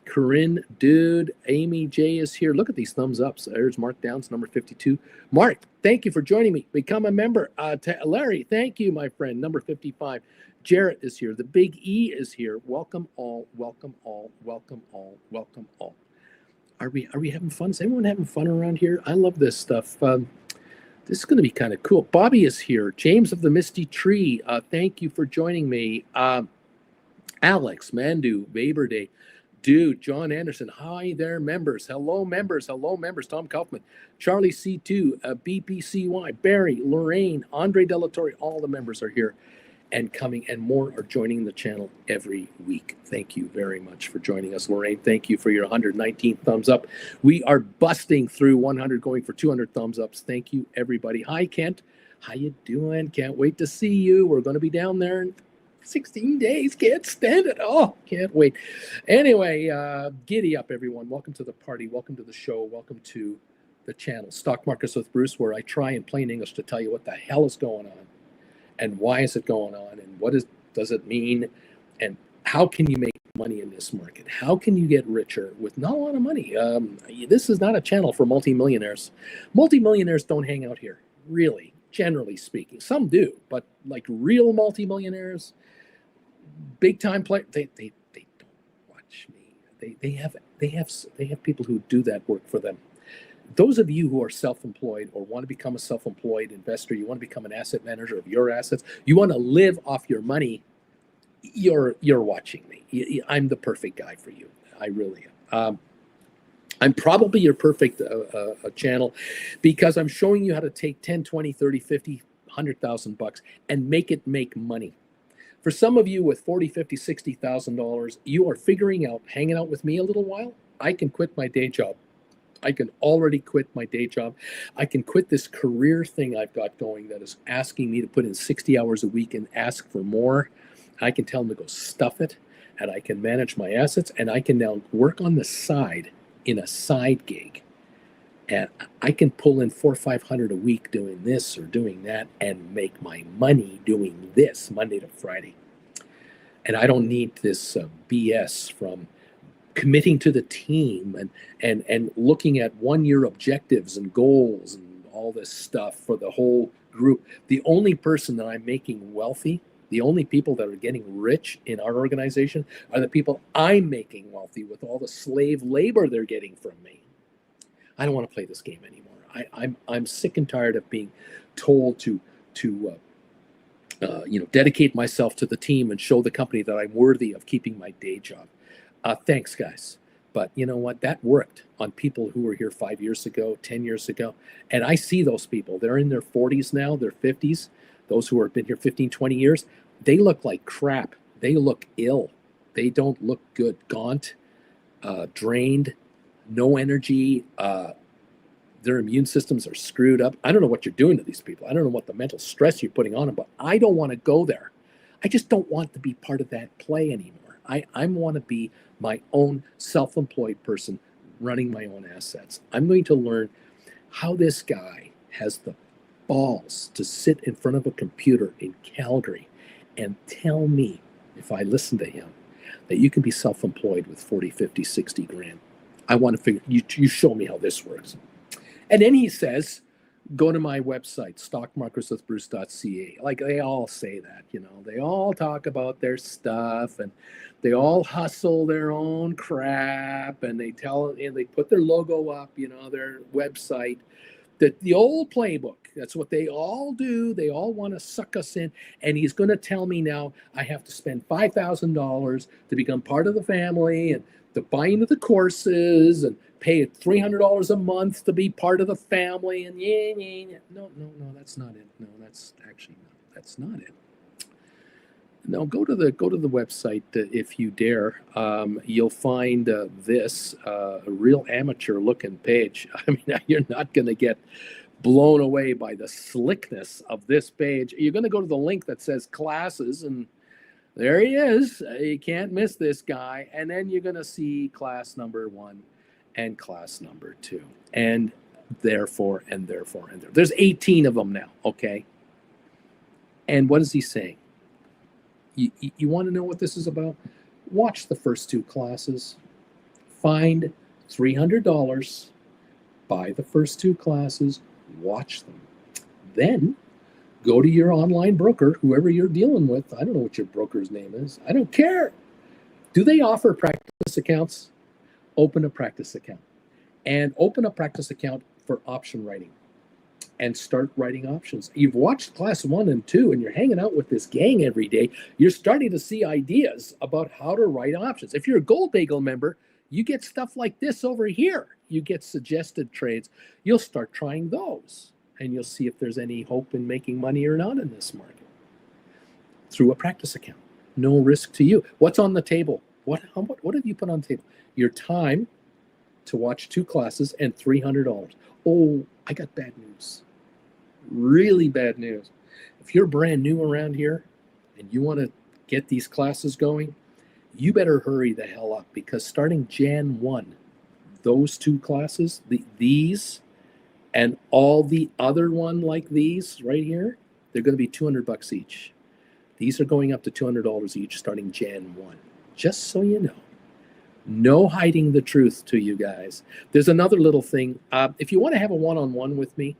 Corinne, dude, Amy J is here. Look at these thumbs ups. There's Mark Downs, number 52. Mark, thank you for joining me. Become a member. Larry, thank you, my friend, number 55. Jarrett is here. The Big E is here. Welcome all. Are we having fun? Is anyone having fun around here? I love this stuff. This is going to be kind of cool. Bobby is here. James of the Misty Tree. Thank you for joining me. Alex, Mandu, Weber Day. Dude, John Anderson. Hi there, members. Hello, members. Tom Kaufman, Charlie C2, BPCY, Barry, Lorraine, Andre Delatorre. All the members are here and coming, and more are joining the channel every week. Thank you very much for joining us, Lorraine. Thank you for your 119 thumbs up. We are busting through 100, going for 200 thumbs ups. Thank you, everybody. Hi, Kent. How you doing? Can't wait to see you. We're going to be down there 16 days, can't stand it. Oh, can't wait. Anyway, giddy up, everyone. Welcome to the party. Welcome to the show. Welcome to the channel, Stock Markets with Bruce, where I try in plain English to tell you what the hell is going on and why is it going on and does it mean and how can you make money in this market? How can you get richer with not a lot of money? This is not a channel for multimillionaires. Multimillionaires don't hang out here, really, generally speaking. Some do, but like real multimillionaires, big time players, they don't watch me. They have people who do that work for them. Those of you who are self-employed or want to become a self-employed investor, you want to become an asset manager of your assets, you want to live off your money, you're watching me. I'm the perfect guy for you. I really am. I'm probably your perfect channel because I'm showing you how to take 10, 20, 30, 50, 100,000 bucks and make it make money. For some of you with 40, 50, 60,000 dollars, you are figuring out, hanging out with me a little while, I can quit my day job. I can already quit my day job. I can quit this career thing I've got going that is asking me to put in 60 hours a week and ask for more. I can tell them to go stuff it, and I can manage my assets, and I can now work on the side in a side gig. And I can pull in 400 or 500 a week doing this or doing that and make my money doing this Monday to Friday. And I don't need this BS from committing to the team and looking at 1 year objectives and goals and all this stuff for the whole group. The only person that I'm making wealthy, the only people that are getting rich in our organization are the people I'm making wealthy with all the slave labor they're getting from me. I don't want to play this game anymore. I'm sick and tired of being told to dedicate myself to the team and show the company that I'm worthy of keeping my day job. Thanks, guys. But you know what? That worked on people who were here 5 years ago, 10 years ago. And I see those people. They're in their 40s now, their 50s. Those who have been here 15, 20 years, they look like crap. They look ill. They don't look good. Gaunt, drained, no energy. Their immune systems are screwed up. I don't know what you're doing to these people. I don't know what the mental stress you're putting on them, but I don't want to go there. I just don't want to be part of that play anymore. I want to be my own self-employed person running my own assets. I'm going to learn how this guy has the balls to sit in front of a computer in Calgary and tell me, if I listen to him, that you can be self-employed with 40, 50, 60 grand. I want to figure, you show me how this works. And then he says, go to my website, stockmarkerswithbruce.ca. Like they all say that, they all talk about their stuff and they all hustle their own crap and they put their logo up, their website, the old playbook. That's what they all do. They all want to suck us in. And he's going to tell me now I have to spend $5,000 to become part of the family and to buy into the courses and pay $300 a month to be part of the family. And no, that's not it. No, that's not it. No, go to the website if you dare. You'll find this a real amateur looking page. I mean, you're not going to get blown away by the slickness of this page. You're going to go to the link that says classes, and there he is. You can't miss this guy. And then you're going to see class number 1 and class number 2, and therefore. There's 18 of them now, okay? And what is he saying? You want to know what this is about? Watch the first 2 classes. Find $300. Buy the first 2 classes. Watch them. Then go to your online broker, whoever you're dealing with. I don't know what your broker's name is. I don't care. Do they offer practice accounts? Open a practice account. And open a practice account for option writing. And start writing options. You've watched class 1 and 2 and you're hanging out with this gang every day. You're starting to see ideas about how to write options. If you're a Gold Bagel member, you get stuff like this over here. You get suggested trades. You'll start trying those and you'll see if there's any hope in making money or not in this market through a practice account. No risk to you. What's on the table? What have you put on the table? Your time to watch 2 classes and $300. Oh, I got bad news. Really bad news. If you're brand new around here and you want to get these classes going, you better hurry the hell up, because starting Jan 1, those two classes, these and all the other one like these right here, they're going to be $200 each. These are going up to $200 each starting Jan 1. Just so you know. No hiding the truth to you guys. There's another little thing. If you want to have a one-on-one with me,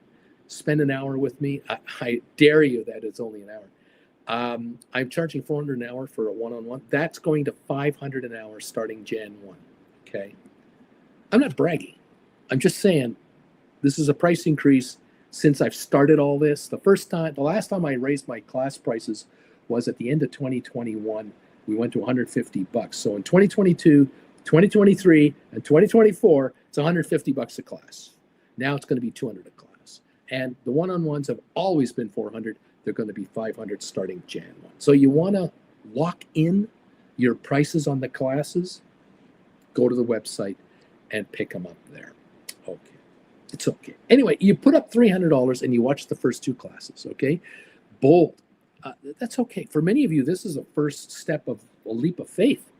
spend an hour with me. I dare you that it's only an hour. I'm charging $400 an hour for a one-on-one. That's going to $500 an hour starting Jan 1. Okay. I'm not bragging. I'm just saying this is a price increase since I've started all this. The last time I raised my class prices was at the end of 2021. We went to $150. So in 2022, 2023, and 2024, it's $150 a class. Now it's going to be $200 a class. And the one-on-ones have always been $400. They're going to be $500 starting Jan 1. So you want to lock in your prices on the classes, go to the website and pick them up there. Okay. It's okay. Anyway, you put up $300 and you watch the first two classes, okay? Bold. That's okay. For many of you, this is a first step of a leap of faith.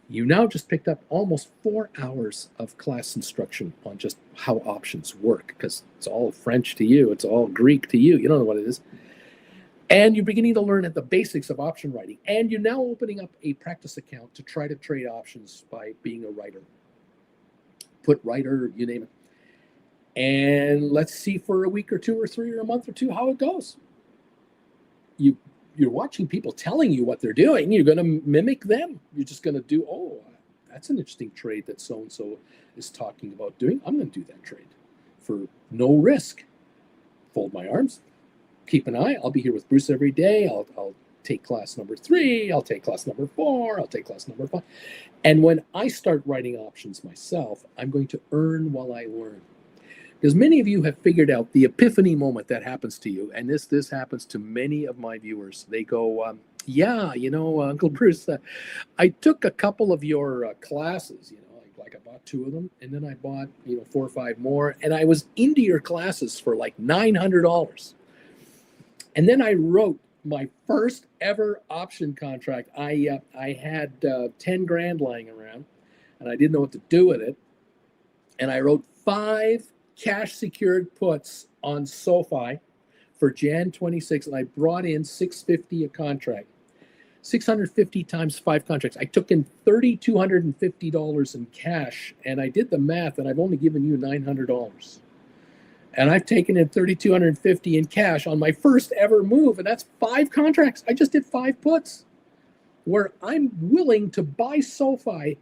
You now just picked up almost 4 hours of class instruction on just how options work, because it's all French to you. It's all Greek to you. You don't know what it is. And you're beginning to learn at the basics of option writing. And you're now opening up a practice account to try to trade options by being a writer. Put writer, you name it. And let's see for a week or two or three or a month or two how it goes. You're watching people telling you what they're doing. You're going to mimic them. You're just going to do, oh, that's an interesting trade that so-and-so is talking about doing. I'm going to do that trade for no risk. Fold my arms, keep an eye. I'll be here with Bruce every day. I'll take class number 3. I'll take class number 4. I'll take class number 5. And when I start writing options myself, I'm going to earn while I learn. Because many of you have figured out the epiphany moment that happens to you, and this happens to many of my viewers. They go, yeah, Uncle Bruce, I took a couple of your classes, like I bought 2 of them, and then I bought 4 or 5 more, and I was into your classes for like $900. And then I wrote my first ever option contract. I had 10 grand lying around, and I didn't know what to do with it, and I wrote 5 cash secured puts on Sofi for Jan 26, and I brought in $650 a contract. 650 times 5 contracts. I took in $3,250 in cash, and I did the math, and I've only given you $900. And I've taken in $3,250 in cash on my first ever move, and that's 5 contracts. I just did 5 puts where I'm willing to buy Sofi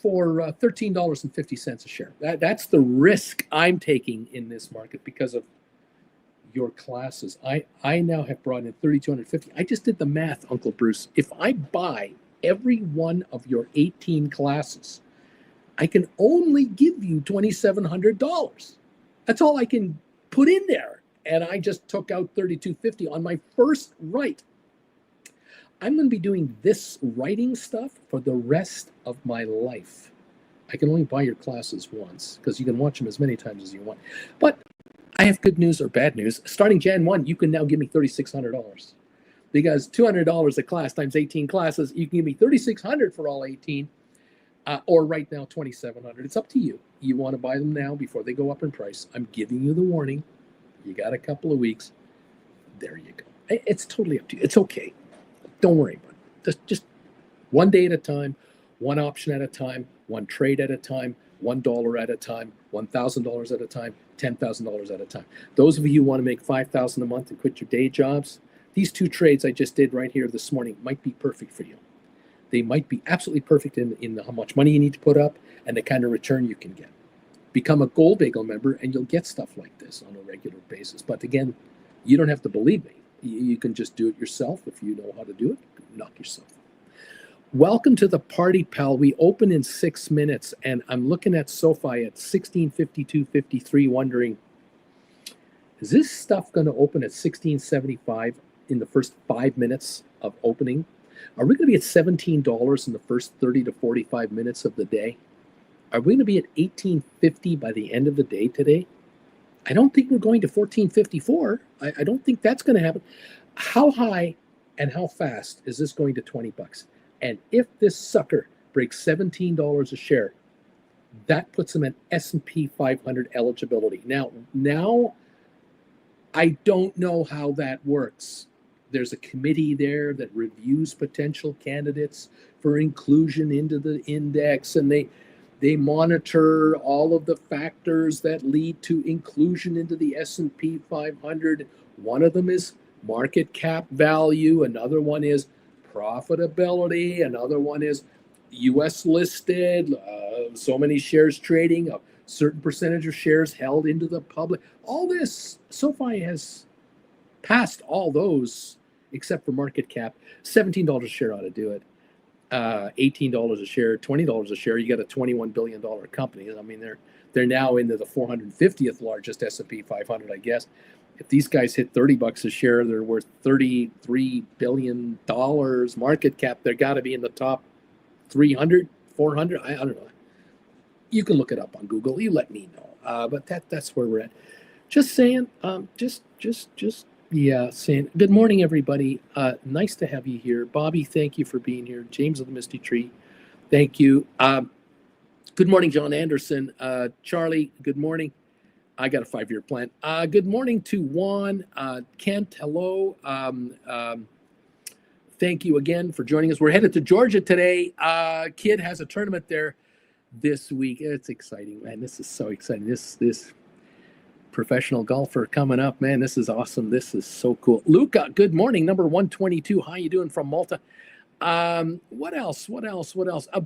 for $13.50 a share. That's the risk I'm taking in this market because of your classes. I now have brought in $3,250. I just did the math, Uncle Bruce. If I buy every one of your 18 classes, I can only give you $2,700. That's all I can put in there. And I just took out $3,250 on my first write. I'm going to be doing this writing stuff for the rest of my life. I can only buy your classes once because you can watch them as many times as you want. But I have good news or bad news. Starting Jan 1, you can now give me $3,600 because $200 a class times 18 classes, you can give me $3,600 for all 18 or right now $2,700. It's up to you. You want to buy them now before they go up in price. I'm giving you the warning. You got a couple of weeks. There you go. It's totally up to you. It's okay. Don't worry about it. Just one day at a time, one option at a time, one trade at a time, $1 at a time, $1,000 at a time, $10,000 at a time. Those of you who want to make $5,000 a month and quit your day jobs, these 2 trades I just did right here this morning might be perfect for you. They might be absolutely perfect in how much money you need to put up and the kind of return you can get. Become a Gold Bagel member and you'll get stuff like this on a regular basis. But again, you don't have to believe me. You can just do it yourself. If you know how to do it, knock yourself. Welcome to the party, pal. We open in 6 minutes, and I'm looking at Sofi at 1652.53, wondering, is this stuff going to open at 1675 in the first 5 minutes of opening? Are we going to be at $17 in the first 30 to 45 minutes of the day? Are we going to be at $18.50 by the end of the day today? I don't think we're going to $14.54. I don't think that's going to happen. How high And how fast is this going to 20 bucks? And if this sucker breaks $17 a share, that puts them at S&P 500 eligibility. Now I don't know how that works. There's a committee there that reviews potential candidates for inclusion into the index, and they monitor all of the factors that lead to inclusion into the S&P 500. One of them is market cap value, another one is profitability, another one is US listed, so many shares trading, a certain percentage of shares held into the public. All this, SoFi has passed all those except for market cap. $17 a share ought to do it. $18 a share, $20 a share. You got a $21 billion company. I mean, they're now into the 450th largest S&P 500, I guess. If these guys hit $30 a share, they're worth $33 billion market cap. They're got to be in the top 300, 400. I don't know. You can look it up on Google. You let me know. But that's where we're at. Just saying. Yeah, saying good morning, everybody. Nice to have you here. Bobby, thank you for being here. James of the Misty Tree, thank you. Good morning, John Anderson. Charlie, good morning. I got a 5-year plan. Good morning to Juan. Kent, hello. Thank you again for joining us. We're headed to Georgia today. Kid has a tournament there this week. It's exciting, man. This is so exciting. This professional golfer coming up, man. This is awesome. This is so cool. Luca, good morning. Number 122. How you doing from Malta? What else?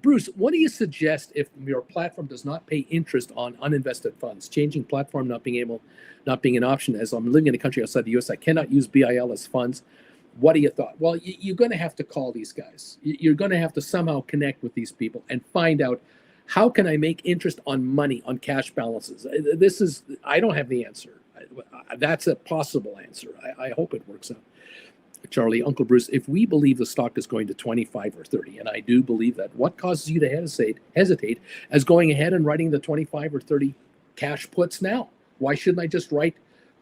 Bruce, what do you suggest if your platform does not pay interest on uninvested funds? Changing platform not being an option. As I'm living in a country outside the US, I cannot use BIL as funds. What are your thoughts? Well, you're going to have to call these guys. You're going to have to somehow connect with these people and find out, how can I make interest on money, on cash balances? I don't have the answer. That's a possible answer. I hope it works out. Charlie, Uncle Bruce, if we believe the stock is going to 25 or 30, and I do believe that, what causes you to hesitate as going ahead and writing the 25 or 30 cash puts now? Why shouldn't I just write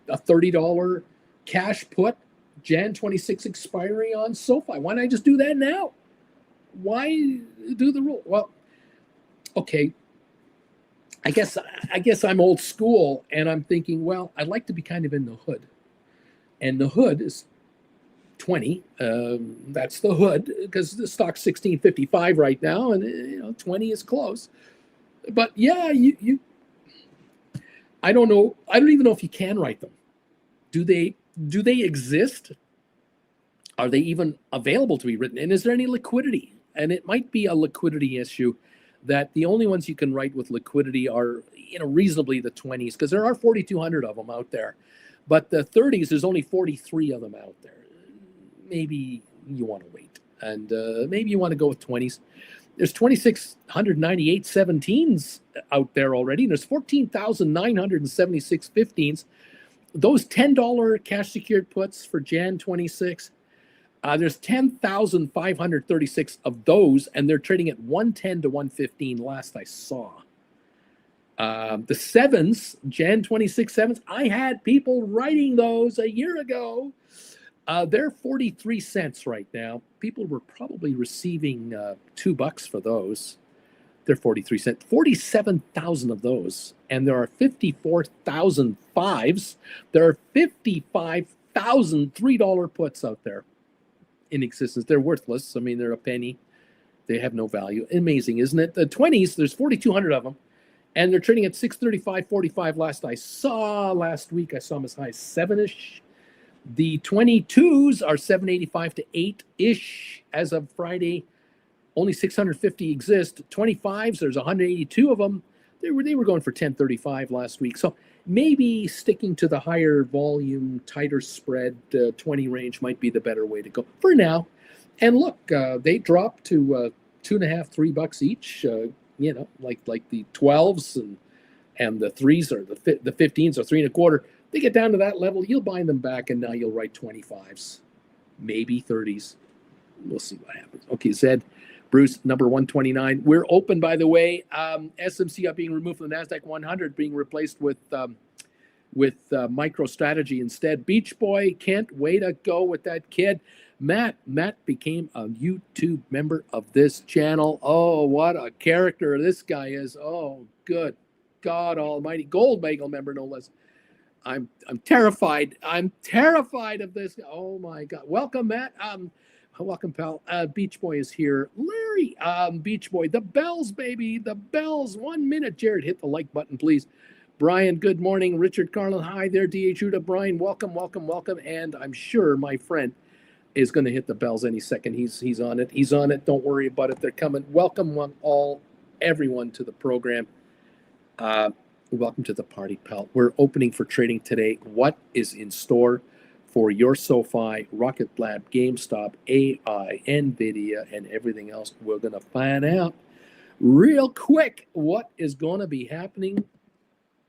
a $30 cash put, Jan 26 expiry on SoFi? Why don't I just do that now? Why do the rule? Well, okay, I guess I'm old school, and I'm thinking, well, I'd like to be kind of in the hood, and the hood is 20. That's the hood, because the stock's 1655 right now, and 20 is close. But yeah, you I don't know. I don't even know if you can write them. Do they exist? Are they even available to be written? And is there any liquidity? And it might be a liquidity issue, that the only ones you can write with liquidity are, reasonably the 20s, because there are 4,200 of them out there. But the 30s, there's only 43 of them out there. Maybe you want to wait, and maybe you want to go with 20s. There's 2,698 17s out there already, and there's 14,976 15s. Those $10 cash secured puts for Jan 26, there's 10,536 of those, and they're trading at 110 to 115 last I saw. The sevens, Jan 26 sevens, I had people writing those a year ago. They're 43 cents right now. People were probably receiving $2 for those. They're 43 cents. 47,000 of those. And there are 54,000 fives. There are 55,000 $3 puts out there in existence. They're worthless. I mean, they're a penny. They have no value. Amazing, isn't it? The 20s, there's 4,200 of them. And they're trading at 635.45 last I saw. Last week, I saw them as high as 7-ish. The 22s are 785 to 8-ish as of Friday. Only 650 exist. 25s, there's 182 of them. They were going for 1035 last week. So maybe sticking to the higher volume, tighter spread 20 range might be the better way to go for now. And look, they dropped to $2.5, $3 each. Like the 12s and the 3s or the 15s are 3.25. They get down to that level, you'll buy them back, and now you'll write 25s, maybe 30s. We'll see what happens. Okay, Zed, Bruce, number 129. We're open, by the way. SMC being removed from the NASDAQ 100, being replaced with MicroStrategy instead. Beach Boy, can't wait to go with that kid. Matt became a YouTube member of this channel. Oh, what a character this guy is. Oh, good God Almighty. Gold Bagel member, no less. I'm terrified. I'm terrified of this. Oh my God. Welcome, Matt. Welcome, pal. Beach Boy is here. Larry, Beach Boy. The bells, baby. The bells. 1 minute. Jared, hit the like button, please. Brian, good morning. Richard Carlin, hi there. D.A. Judah. Brian, welcome. And I'm sure my friend is going to hit the bells any second. He's on it. He's on it. Don't worry about it. They're coming. Welcome everyone to the program. Welcome to the party, pal. We're opening for trading today. What is in store for your SoFi, Rocket Lab, GameStop, AI, NVIDIA, and everything else? We're going to find out real quick what is going to be happening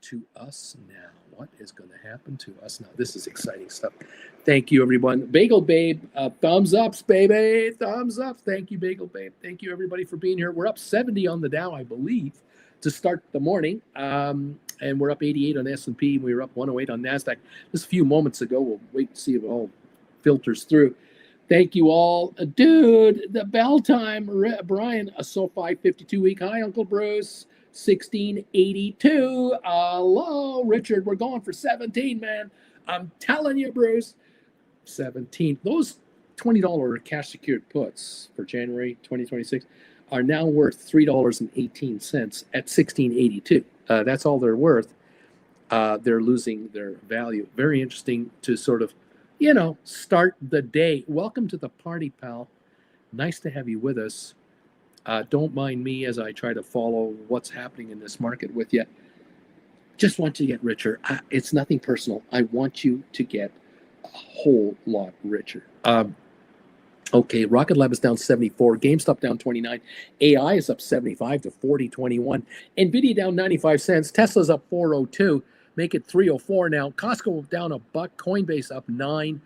to us now. What is going to happen to us now? This is exciting stuff. Thank you, everyone. Bagel Babe, thumbs ups, baby. Thumbs up. Thank you, Bagel Babe. Thank you, everybody, for being here. We're up 70 on the Dow, I believe, to start the morning, and we're up 88 on S&P. We were up 108 on NASDAQ just a few moments ago. We'll wait to see if it all filters through. Thank you all. Dude, the bell time. Brian, a SoFi 52-week high, Uncle Bruce, 1682. Hello, Richard. We're going for 17, man. I'm telling you, Bruce. 17. Those $20 cash secured puts for January 2026 are now worth $3.18 at 1682. That's all they're worth. They're losing their value. Very interesting to sort of, start the day. Welcome to the party, pal. Nice to have you with us. Don't mind me as I try to follow what's happening in this market with you. Just want you to get richer. It's nothing personal. I want you to get a whole lot richer. Okay, Rocket Lab is down 74, GameStop down 29, AI is up 75 to 40.21, NVIDIA down 95 cents, Tesla's up 402, make it 304 now, Costco down $1, Coinbase up 9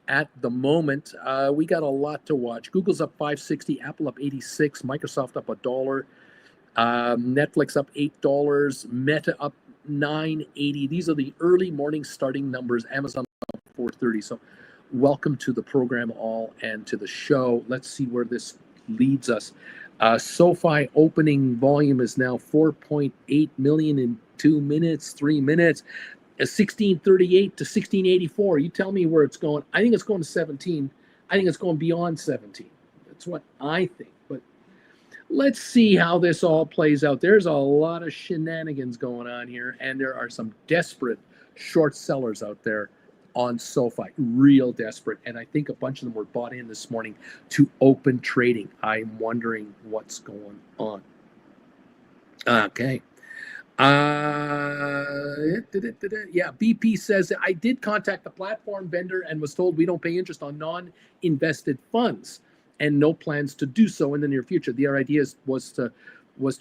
at the moment. We got a lot to watch. Google's up 560, Apple up 86, Microsoft up $1, Netflix up $8, Meta up 980. These are the early morning starting numbers. Amazon up 430. So welcome to the program all and to the show. Let's see where this leads us. SoFi opening volume is now 4.8 million in 2 minutes, 3 minutes. 1638 to 1684. You tell me where it's going. I think it's going to 17. I think it's going beyond 17. That's what I think. But let's see how this all plays out. There's a lot of shenanigans going on here, and there are some desperate short sellers out there on SoFi, real desperate. And I think a bunch of them were bought in this morning to open trading. I'm wondering what's going on. Okay. BP says, I did contact the platform vendor and was told we don't pay interest on non-invested funds and no plans to do so in the near future. The idea was to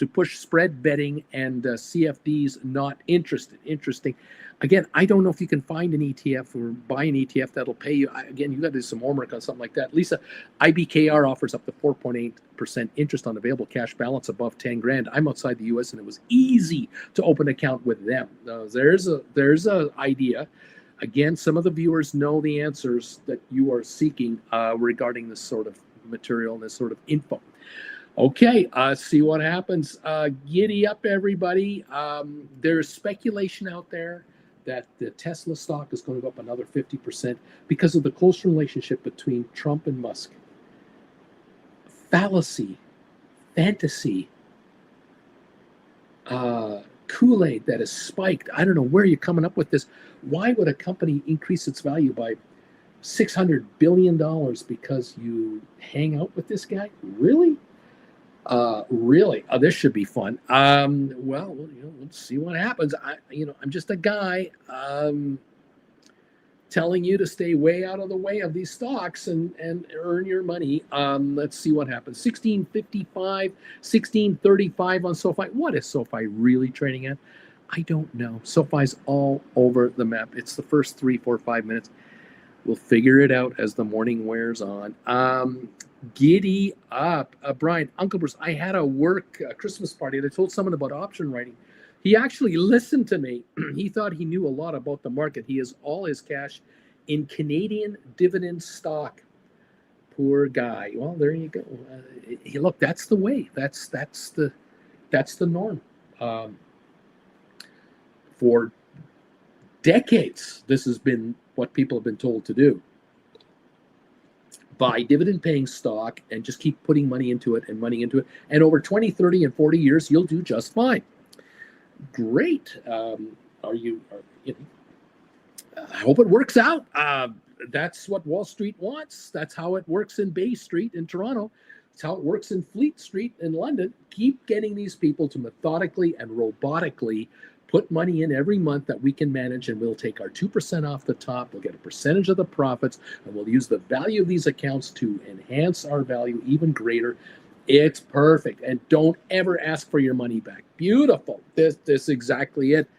push spread betting and CFDs not interested. Interesting. Again, I don't know if you can find an ETF or buy an ETF that'll pay you. Again, you got to do some homework on something like that. Lisa, IBKR offers up to 4.8% interest on available cash balance above 10 grand. I'm outside the US and it was easy to open an account with them. There's a idea. Again, some of the viewers know the answers that you are seeking regarding this sort of material and this sort of info. Okay, see what happens. Giddy up, everybody. There's speculation out there that the Tesla stock is going to go up another 50% because of the close relationship between Trump and Musk. Fallacy, fantasy, Kool-Aid that is spiked. I don't know where you're coming up with this. Why would a company increase its value by $600 billion because you hang out with this guy? Really? Really? Oh, this should be fun. Well, let's see what happens. I'm just a guy telling you to stay way out of the way of these stocks and earn your money. Let's see what happens. 1655, 1635 on SoFi. What is SoFi really trading at? I don't know. SoFi's all over the map. It's the first 3, 4, 5 minutes. We'll figure it out as the morning wears on. Giddy up. Brian, Uncle Bruce, I had a work Christmas party and I told someone about option writing. He actually listened to me. He thought he knew a lot about the market. He has all his cash in Canadian dividend stock. Poor guy. Well, there you go. Look, that's the way. That's the norm. Um, for decades, this has been what people have been told to do. Buy dividend paying stock and just keep putting money into it and money into it. And over 20, 30, and 40 years, you'll do just fine. Great. I hope it works out. That's what Wall Street wants. That's how it works in Bay Street in Toronto. It's how it works in Fleet Street in London. Keep getting these people to methodically and robotically put money in every month that we can manage, and we'll take our 2% off the top. We'll get a percentage of the profits, and we'll use the value of these accounts to enhance our value even greater. It's perfect. And don't ever ask for your money back. Beautiful. This is exactly it.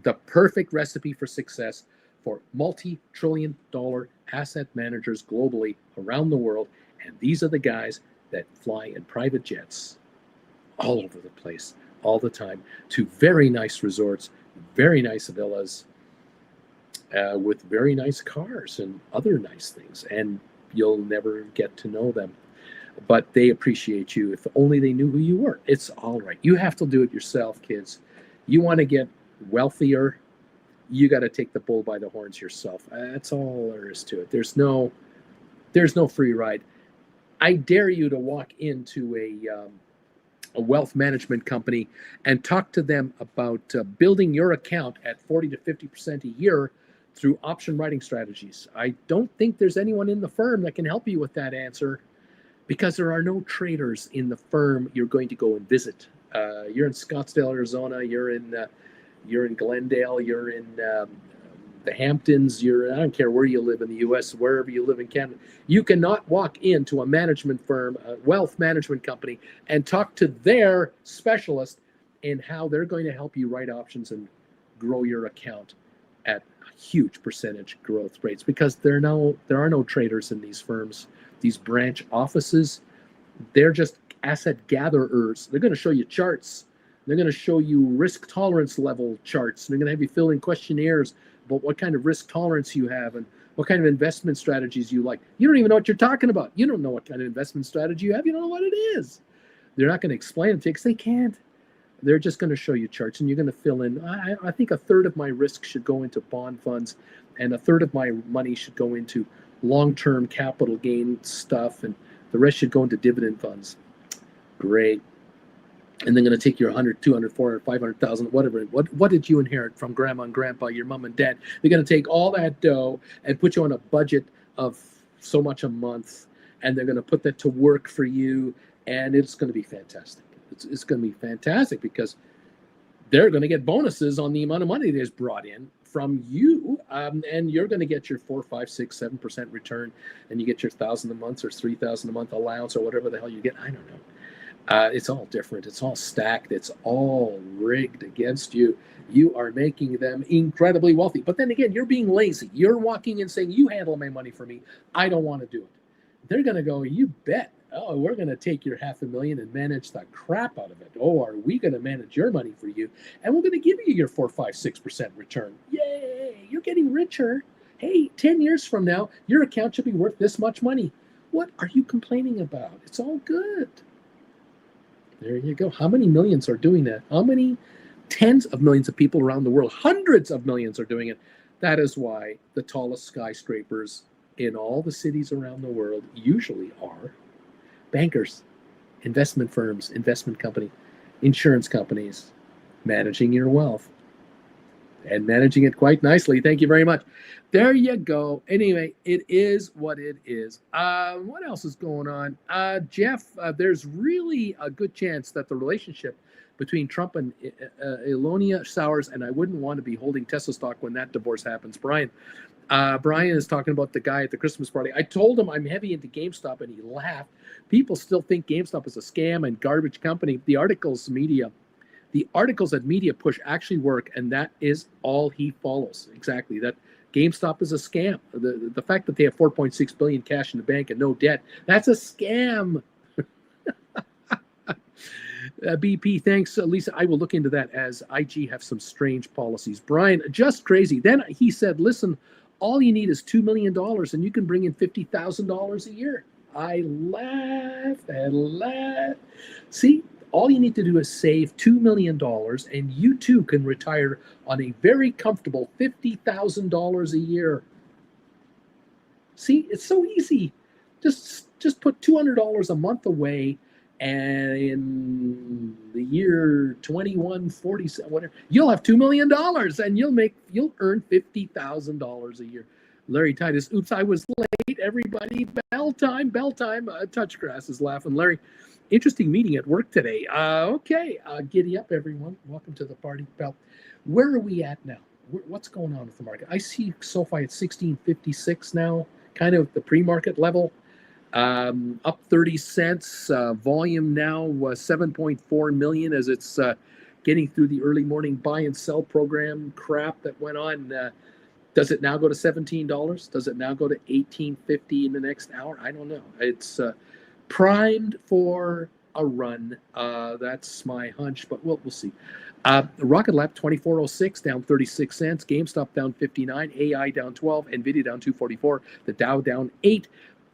The perfect recipe for success for multi-trillion-dollar asset managers globally around the world. And these are the guys that fly in private jets all over the place, all the time, to very nice resorts, very nice villas, with very nice cars and other nice things. And you'll never get to know them. But they appreciate you. If only they knew who you were. It's all right. You have to do it yourself, kids. You want to get wealthier, you got to take the bull by the horns yourself. That's all there is to it. There's no free ride. I dare you to walk into a wealth management company and talk to them about building your account at 40 to 50% a year through option writing strategies. I don't think there's anyone in the firm that can help you with that answer, because there are no traders in the firm you're going to go and visit. You're in Scottsdale, Arizona. You're in Glendale. You're in the Hamptons. I don't care where you live in the U.S., wherever you live in Canada. You cannot walk into a management firm, a wealth management company, and talk to their specialist in how they're going to help you write options and grow your account at huge percentage growth rates, because there are no traders in these firms. These branch offices, they're just asset gatherers. They're going to show you charts. They're going to show you risk tolerance level charts. They're going to have you fill in questionnaires about what kind of risk tolerance you have and what kind of investment strategies you like. You don't even know what you're talking about. You don't know what kind of investment strategy you have. You don't know what it is. They're not going to explain it to you because they can't. They're just going to show you charts, and you're going to fill in. I think a third of my risk should go into bond funds, and a third of my money should go into long-term capital gain stuff, and the rest should go into dividend funds. Great. And they're going to take your 100, 200, 400, 500,000, whatever. What did you inherit from grandma and grandpa, your mom and dad? They're going to take all that dough and put you on a budget of so much a month, and they're going to put that to work for you, and it's going to be fantastic. It's going to be fantastic because they're going to get bonuses on the amount of money they've brought in from you, and you're going to get your 4, 5, 6, 7% return, and you get your $1,000 a month or $3,000 a month allowance or whatever the hell you get. I don't know. It's all different. It's all stacked. It's all rigged against you. You are making them incredibly wealthy. But then again, you're being lazy. You're walking in saying, you handle my money for me. I don't want to do it. They're going to go, you bet. Oh, we're going to take your $500,000 and manage the crap out of it. Oh, are we going to manage your money for you? And we're going to give you your 4, 5, 6% return. Yay, you're getting richer. Hey, 10 years from now, your account should be worth this much money. What are you complaining about? It's all good. There you go. How many millions are doing that? How many tens of millions of people around the world? Hundreds of millions are doing it. That is why the tallest skyscrapers in all the cities around the world usually are bankers, investment firms, investment company, insurance companies, managing your wealth and managing it quite nicely. Thank you very much. There you go. Anyway, it is what it is. What else is going on? Jeff, there's really a good chance that the relationship between Trump and Ilona sours, and I wouldn't want to be holding Tesla stock when that divorce happens. Brian is talking about the guy at the Christmas party. I told him I'm heavy into GameStop, and he laughed. People still think GameStop is a scam and garbage company. The articles at Media Push actually work, and that is all he follows. Exactly. That GameStop is a scam. The fact that they have $4.6 billion cash in the bank and no debt, that's a scam. BP, thanks, Lisa. I will look into that, as IG have some strange policies. Brian, just crazy. Then he said, listen, all you need is $2 million and you can bring in $50,000 a year. I laughed and laughed. See, all you need to do is save $2 million and you too can retire on a very comfortable $50,000 a year. See, it's so easy. Just put $200 a month away, and in the year 2147, whatever, you'll have $2 million, and you'll earn $50,000 a year. Larry Titus, oops, I was late. Everybody, bell time, bell time. Touchgrass is laughing. Larry, interesting meeting at work today. Okay, giddy up, everyone. Welcome to the party. Bell. Where are we at now? What's going on with the market? I see Sofi at 1656 now, kind of the pre-market level, up 30 cents. Volume now 7.4 million as it's getting through the early morning buy and sell program crap that went on. Does it now go to $17? Does it now go to $18.50 in the next hour? I don't know. It's primed for a run. That's my hunch, but we'll see. Rocket Lab 2406 down 36 cents. GameStop down 59. AI down 12. Nvidia down 244. The Dow down 8.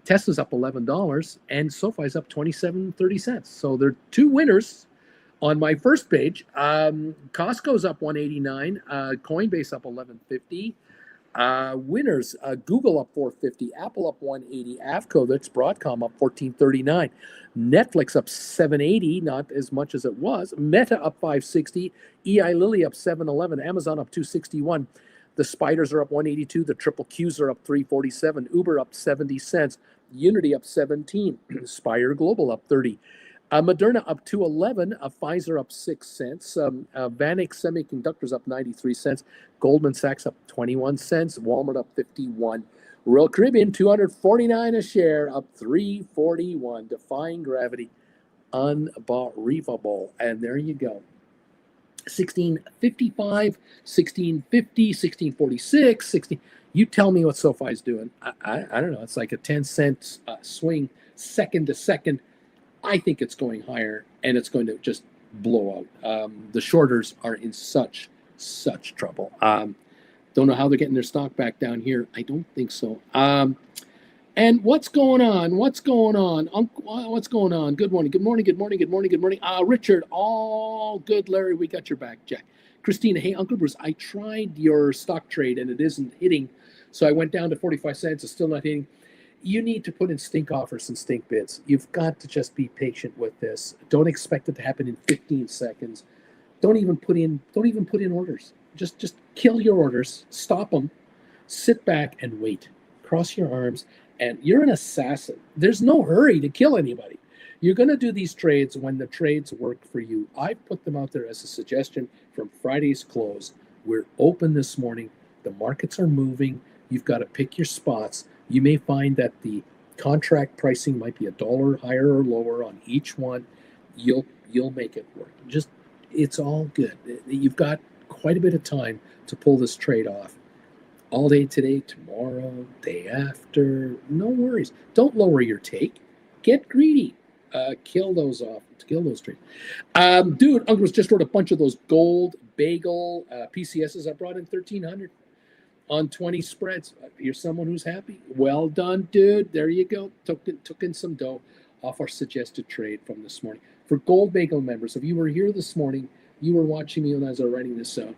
Tesla's up $11, and SoFi's up 27.30 cents. So there are two winners on my first page. Costco's up 189. Coinbase up 11.50. Winners, Google up 450, Apple up 180, Avco, that's Broadcom up 1439, Netflix up 780, not as much as it was, Meta up 560, EI Lilly up 711, Amazon up 261, the Spiders are up 182, the Triple Qs are up 347, Uber up 70 cents, Unity up 17, Spire Global up 30. Moderna up 211, Pfizer up 6 cents, Vanex Semiconductors up 93 cents, Goldman Sachs up 21 cents, Walmart up 51, Royal Caribbean 249 a share, up 341, defying gravity, unbelievable. And there you go. 1655, 1650, 1646, 16. You tell me what SoFi's doing. I don't know. It's like a 10-cent swing second to second. I think it's going higher, and it's going to just blow out. The shorters are in such trouble. Don't know how they're getting their stock back down here. I don't think so. And what's going on? What's going on? What's going on? Good morning. Good morning. Good morning. Good morning. Good morning. Richard, all good. Larry, we got your back. Jack. Christina, hey, Uncle Bruce, I tried your stock trade, and it isn't hitting. So I went down to 45 cents. It's still not hitting. You need to put in stink offers and stink bids. You've got to just be patient with this. Don't expect it to happen in 15 seconds. Don't even put in orders. Just kill your orders, stop them, sit back and wait. Cross your arms, and you're an assassin. There's no hurry to kill anybody. You're going to do these trades when the trades work for you. I put them out there as a suggestion from Friday's close. We're open this morning. The markets are moving. You've got to pick your spots. You may find that the contract pricing might be $1 higher or lower on each one. You'll make it work. Just, it's all good. You've got quite a bit of time to pull this trade off. All day today, tomorrow, day after, no worries. Don't lower your take. Get greedy. Kill those off. Kill those trades. Dude, Uncle just wrote a bunch of those gold bagel PCSs. I brought in 1,300. On 20 spreads. You're someone who's happy. Well done, dude. There you go. Took in some dough off our suggested trade from this morning. For Gold Bagel members, if you were here this morning, you were watching me when I was writing this out.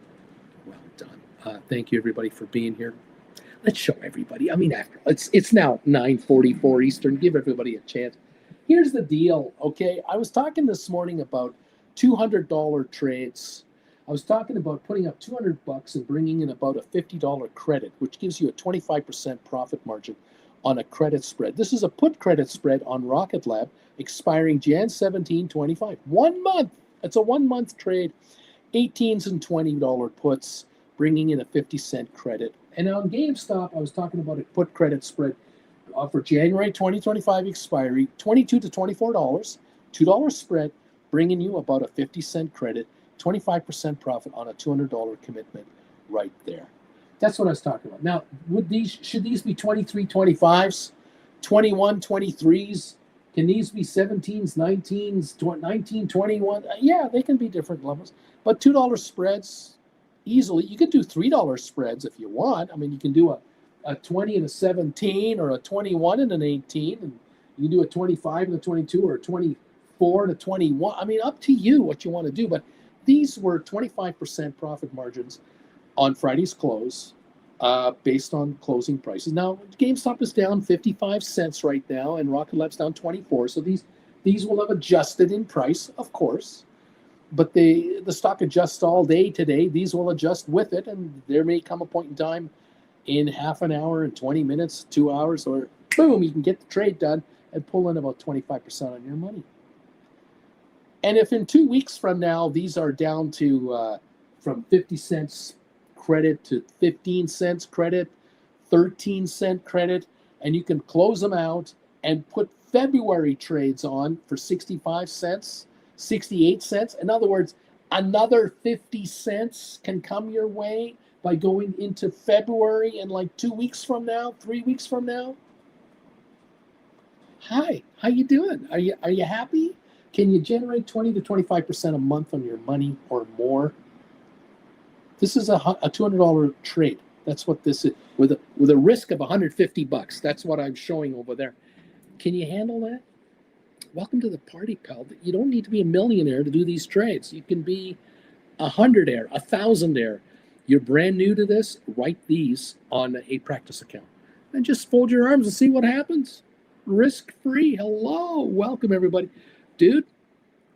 Well done. Thank you, everybody, for being here. Let's show everybody. I mean, it's now 9:44 Eastern. Give everybody a chance. Here's the deal, okay? I was talking this morning about $200 trades. I was talking about putting up $200 and bringing in about a $50 credit, which gives you a 25% profit margin on a credit spread. This is a put credit spread on Rocket Lab expiring Jan 17, 25. 1 month. It's a 1 month trade. 18s and $20 puts, bringing in a 50-cent credit. And on GameStop, I was talking about a put credit spread for January 2025 expiry, $22 to $24, $2 spread, bringing you about a 50-cent credit. 25% profit on a $200 commitment right there. That's what I was talking about. Now, should these be 23 25s, 21 23s? Can these be 17s, 19s, 19, 21? Yeah, they can be different levels. But $2 spreads, easily. You could do $3 spreads if you want. I mean, you can do a 20 and a 17 or a 21 and an 18. And You can do a 25 and a 22 or a 24 to 21. I mean, up to you what you want to do. But these were 25% profit margins on Friday's close, based on closing prices. Now, GameStop is down 55 cents right now, and Rocket Lab's down 24. So these will have adjusted in price, of course. But the stock adjusts all day today. These will adjust with it, and there may come a point in time in half an hour and 20 minutes, 2 hours, or boom, you can get the trade done and pull in about 25% on your money. And if in 2 weeks from now, these are down to from 50 cents credit to 15 cents credit, 13-cent credit, and you can close them out and put February trades on for 65 cents, 68 cents. In other words, another 50 cents can come your way by going into February in like 2 weeks from now, 3 weeks from now. Hi, how you doing? Are you happy? Can you generate 20 to 25% a month on your money or more? This is a $200 trade. That's what this is, with a risk of $150. That's what I'm showing over there. Can you handle that? Welcome to the party, pal. You don't need to be a millionaire to do these trades. You can be 100-air, 1,000-air. You're brand new to this, write these on a practice account and just fold your arms and see what happens. Risk-free. Hello. Welcome, everybody. Dude,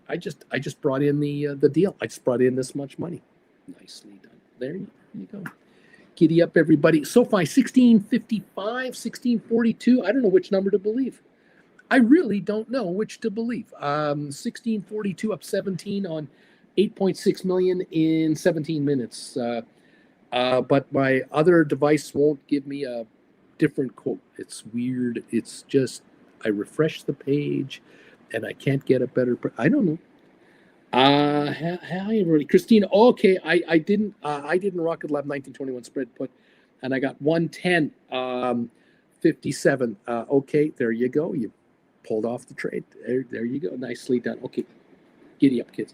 I just brought in the deal. I just brought in this much money. Nicely done. There you go. Giddy up, everybody. SoFi 1655, 1642. I don't know which number to believe. I really don't know which to believe. 1642 up 17 on 8.6 million in 17 minutes. But my other device won't give me a different quote. It's weird. It's just, I refresh the page and I can't get a better. I don't know. Hi everybody. Christine. Okay, I didn't Rocket Lab 1921 spread put, and I got 110 57. Okay, there you go. You pulled off the trade. There you go. Nicely done. Okay, giddy up, kids.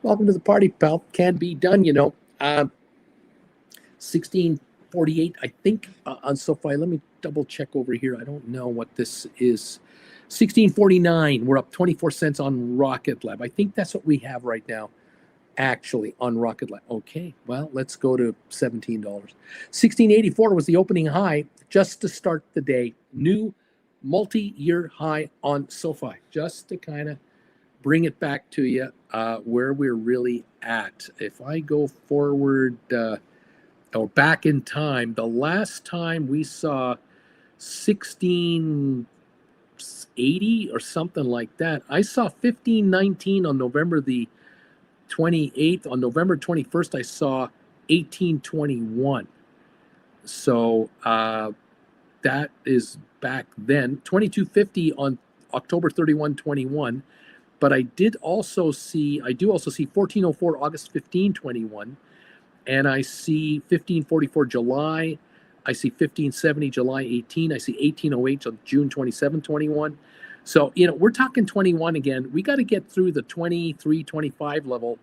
Welcome to the party, pal. Can be done, 1648, I think, on SoFi. Let me double check over here. I don't know what this is. 1649. We're up 24 cents on Rocket Lab. I think that's what we have right now, actually, on Rocket Lab. Okay, well, let's go to $17. 1684 was the opening high just to start the day. New multi-year high on SoFi, just to kind of bring it back to you where we're really at. If I go forward or back in time, the last time we saw 1680 or something like that, I saw 1519 on November the 28th. On November 21st, I saw 1821. So that is back then. 2250 on October 31, 21. But I do also see 1404 August 15, 21. And I see 1544 July. I see 1570 July 18. I see 1808 on June 27, 21. So, we're talking 21 again. We got to get through the 23, 25 level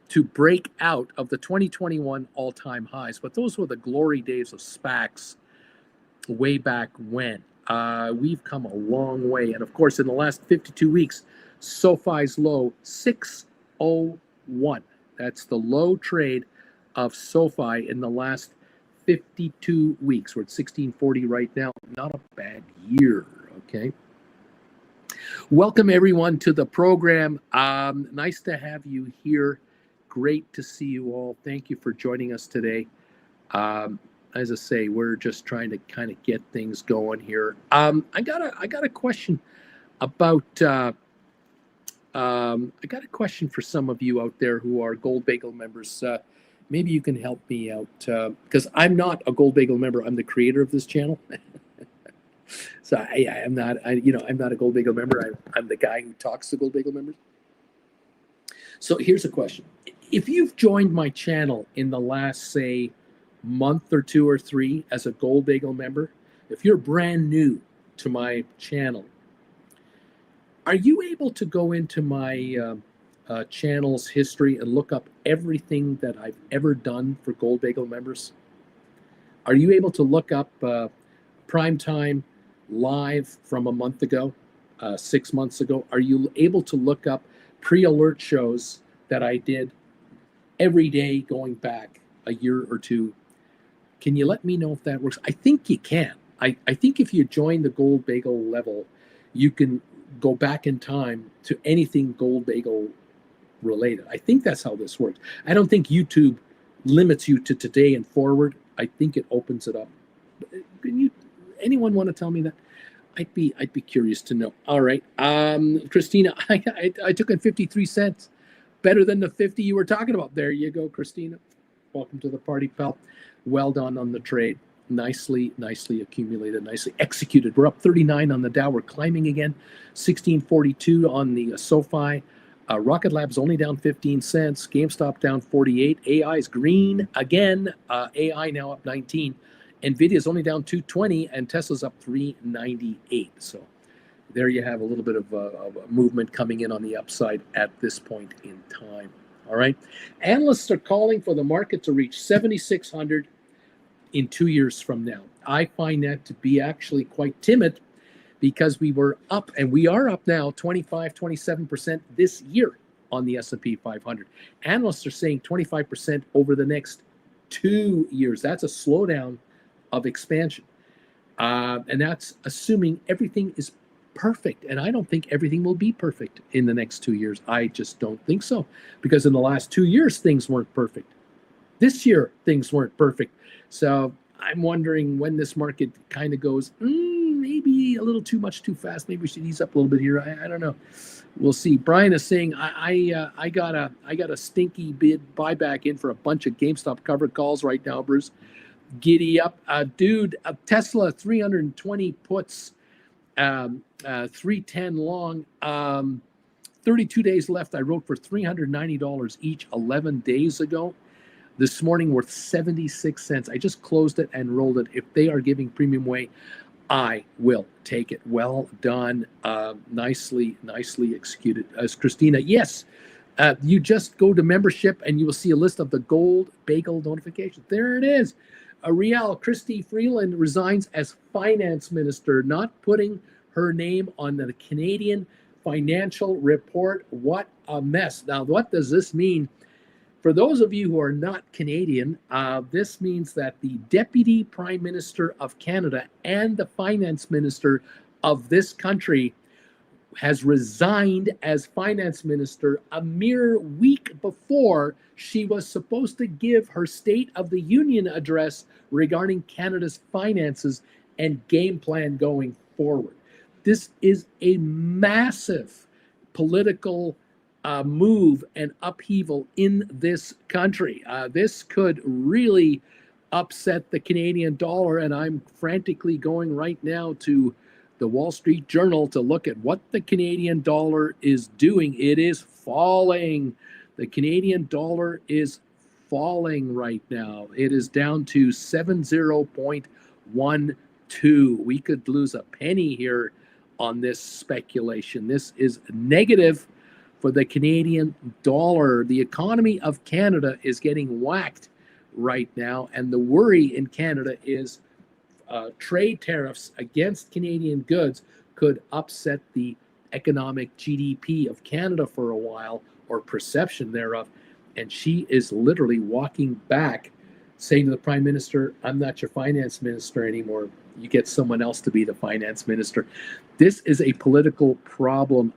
to break out of the 2021 all-time highs. But those were the glory days of SPACs way back when. We've come a long way. And, of course, in the last 52 weeks, SoFi's low, 601. That's the low trade of SoFi in the last 52 weeks. We're at 1640 right now. Not a bad year, okay? Welcome, everyone, to the program. Nice to have you here. Great to see you all. Thank you for joining us today. As I say, we're just trying to kind of get things going here. I got a question about... I got a question for some of you out there who are Gold Bagel members. Maybe you can help me out because I'm not a Gold Bagel member. I'm the creator of this channel. So I'm not a Gold Bagel member. I'm the guy who talks to Gold Bagel members. So here's a question. If you've joined my channel in the last, say, month or two or three as a Gold Bagel member, if you're brand new to my channel, are you able to go into my channel's history and look up everything that I've ever done for Gold Bagel members? Are you able to look up Primetime Live from a month ago? 6 months ago? Are you able to look up pre-alert shows that I did every day going back a year or two? Can you let me know if that works? I think you can. I think if you join the Gold Bagel level, you can go back in time to anything Gold Bagel related. I think that's how this works. I don't think YouTube limits you to today and forward. I think it opens it up. Anyone want to tell me that? I'd be curious to know. All right, Christina, I took in 53 cents, better than the 50 you were talking about. There you go, Christina. Welcome to the party, pal. Well done on the trade. Nicely accumulated, nicely executed. We're up 39 on the Dow. We're climbing again. 1642 on the Sofi. Rocket Lab's only down 15 cents. GameStop down 48. AI is green again. AI now up 19. Nvidia's only down 220, and Tesla's up 398. So there you have a little bit of a movement coming in on the upside at this point in time. All right. Analysts are calling for the market to reach 7,600 in 2 years from now. I find that to be actually quite timid, because we were up, and we are up now 25, 27% this year on the S&P 500. Analysts are saying 25% over the next 2 years. That's a slowdown of expansion. And that's assuming everything is perfect. And I don't think everything will be perfect in the next 2 years. I just don't think so. Because in the last 2 years, things weren't perfect. This year, things weren't perfect. So I'm wondering when this market kind of goes, maybe a little too much too fast. Maybe we should ease up a little bit here. I don't know. We'll see. Brian is saying I got a stinky bid buyback in for a bunch of GameStop covered calls right now, Bruce. Giddy up, dude. Tesla 320 puts, 310 long. 32 days left. I wrote for $390 each 11 days ago. This morning worth 76 cents. I just closed it and rolled it. If they are giving premium way, I will take it. Well done. Nicely executed. As Christina, yes, you just go to membership and you will see a list of the Gold Bagel notifications. There it is. Ariel, Christy Freeland resigns as finance minister, not putting her name on the Canadian financial report. What a mess. Now, what does this mean? For those of you who are not Canadian, this means that the Deputy Prime Minister of Canada and the Finance Minister of this country has resigned as Finance Minister a mere week before she was supposed to give her State of the Union address regarding Canada's finances and game plan going forward. This is a massive political move and upheaval in this country. This could really upset the Canadian dollar, and I'm frantically going right now to the Wall Street Journal to look at what the Canadian dollar is doing. It is falling. The Canadian dollar is falling right now. It is down to 70.12. We could lose a penny here on this speculation. This is negative for the Canadian dollar. The economy of Canada is getting whacked right now, and the worry in Canada is trade tariffs against Canadian goods could upset the economic GDP of Canada for a while, or perception thereof. And she is literally walking back, saying to the Prime Minister, I'm not your finance minister anymore. You get someone else to be the finance minister. This is a political problem.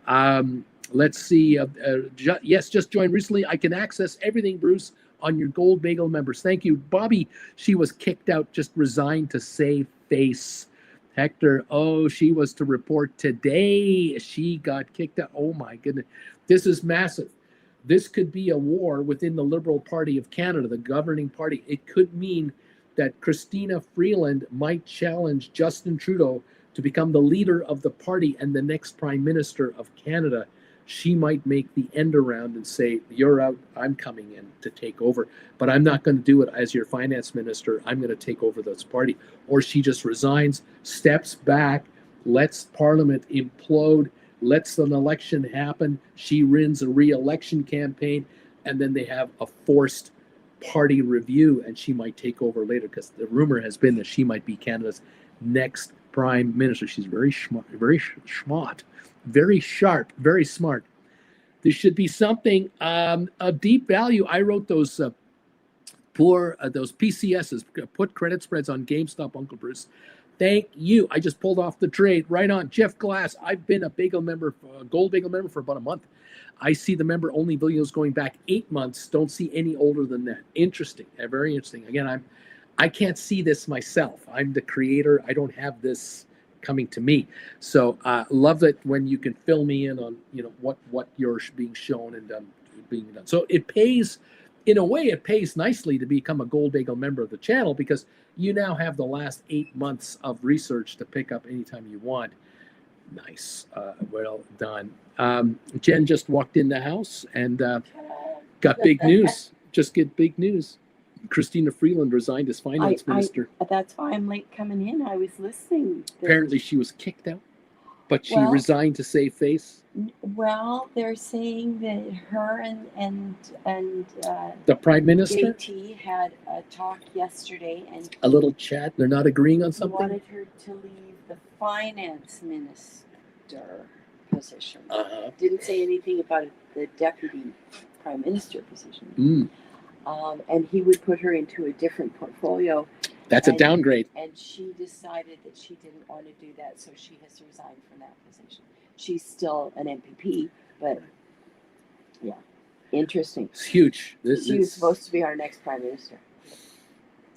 Let's see. Yes, just joined recently. I can access everything, Bruce, on your Gold Bagel members. Thank you. Bobby, she was kicked out, just resigned to save face. Hector, she was to report today. She got kicked out. Oh, my goodness. This is massive. This could be a war within the Liberal Party of Canada, the governing party. It could mean that Christina Freeland might challenge Justin Trudeau to become the leader of the party and the next Prime Minister of Canada. She might make the end around and say, you're out, I'm coming in to take over. But I'm not going to do it as your finance minister. I'm going to take over this party. Or she just resigns, steps back, lets Parliament implode, lets an election happen. She runs a re-election campaign, and then they have a forced party review, and she might take over later, because the rumor has been that she might be Canada's next prime minister. She's very smart, very sharp, very smart. There should be something, a deep value. I wrote those those PCSs, put credit spreads on GameStop, Uncle Bruce. Thank you. I just pulled off the trade right on. Jeff Glass, I've been a Bagel member, Gold Bagel member for about a month. I see the member only videos going back 8 months. Don't see any older than that. Interesting. Very interesting. Again, I can't see this myself. I'm the creator. I don't have this coming to me. So love it when you can fill me in on what you're being shown and being done. So it pays, in a way, it pays nicely to become a Gold Bagel member of the channel, because you now have the last 8 months of research to pick up anytime you want. Nice. Well done. Jen just walked in the house and got big news. Just get big news. Christina Freeland resigned as finance minister. That's why I'm late coming in. I was listening. Apparently she was kicked out, but she resigned to save face. Well, they're saying that her and the prime minister JT had a talk yesterday, and a little chat. They're not agreeing on something. Wanted her to leave the finance minister position. Didn't say anything about the deputy prime minister position. And he would put her into a different portfolio. That's a downgrade. And she decided that she didn't want to do that, so she has resigned from that position. She's still an MPP, but yeah, interesting. It's huge. She was supposed to be our next prime minister.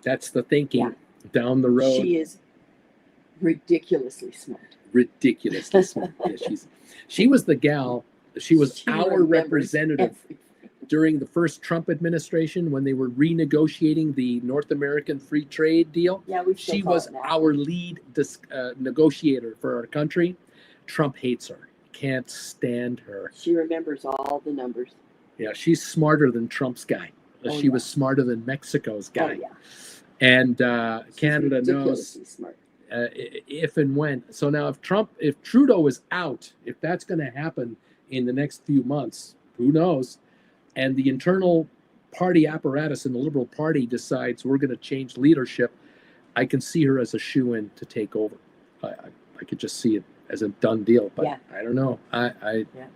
That's the thinking down the road. She is ridiculously smart. Ridiculously smart. Yeah, she was the gal. She was our representative during the first Trump administration when they were renegotiating the North American free trade deal. Yeah, she was our lead negotiator for our country. Trump hates her. Can't stand her. She remembers all the numbers. Yeah, she's smarter than Trump's guy. She was smarter than Mexico's guy. Oh, yeah. And Canada knows smart. If and when. So now if Trudeau is out, if that's going to happen in the next few months, who knows? And the internal party apparatus in the Liberal Party decides we're going to change leadership, I can see her as a shoo-in to take over. I could just see it as a done deal, but I don't know.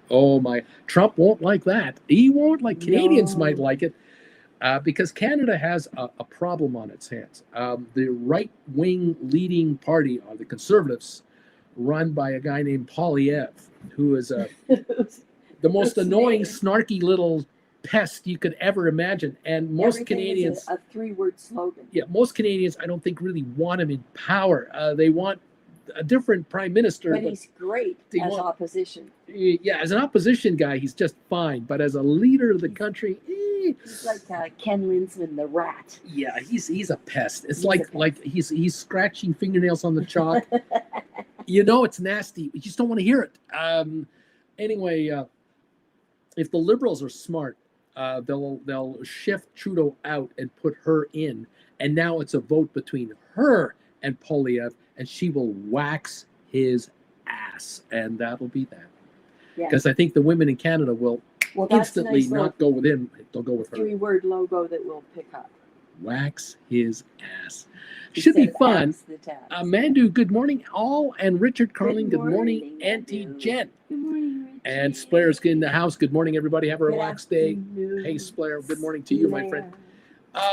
Oh my, Trump won't like that. He won't like. Canadians might like it because Canada has a problem on its hands. The right-wing leading party are the Conservatives, run by a guy named Poilievre, who is the most annoying, snarky little pest you could ever imagine. And most Canadians, is a 3-word slogan. Yeah, most Canadians, I don't think really want him in power. They want a different prime minister. But he's great as opposition. Yeah, as an opposition guy, he's just fine. But as a leader of the country, he's like Ken Linsman, the rat. Yeah, he's a pest. It's like he's scratching fingernails on the chalk. It's nasty. You just don't want to hear it. Anyway, if the Liberals are smart, they'll shift Trudeau out and put her in, and now it's a vote between her and Poilievre, and she will wax his ass, and that'll be that. Because I think the women in Canada will instantly not go with him; they'll go with her. 3-word logo that we'll pick up. Wax his ass. Should be fun. Mandu, good morning, all, and Richard Carling, good morning, Auntie Jen. Good morning, Richard. And Splair's in the house. Good morning, everybody. Have a relaxed day. Hey, Splair. Good morning to you, my friend.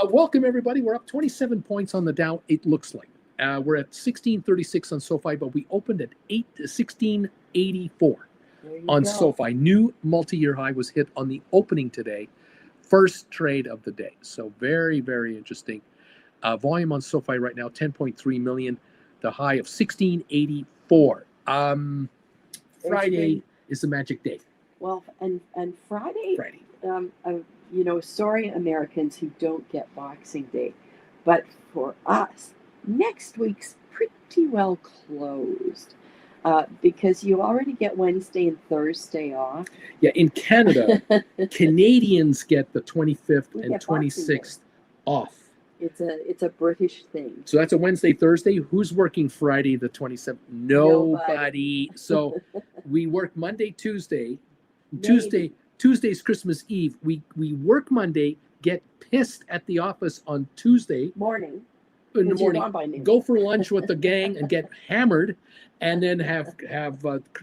Welcome, everybody. We're up 27 points on the Dow, it looks like. We're at 1636 on Sofi, but we opened at 1684 on Sofi. New multi-year high was hit on the opening today. First trade of the day. So very, very interesting. Volume on Sofi right now, 10.3 million. The high of 1684. Friday is the magic day. Well, and Friday. Sorry, Americans who don't get Boxing Day, but for us, next week's pretty well closed because you already get Wednesday and Thursday off. Yeah, in Canada, Canadians get the 25th and 26th off. It's a British thing. So that's a Wednesday, Thursday. Who's working Friday the 27th? Nobody. So we work Monday, Tuesday. Tuesday's Christmas Eve. We work Monday, get pissed at the office on Tuesday morning. in the Because you're morning, gone by noon. go for lunch with the gang and get hammered, and then have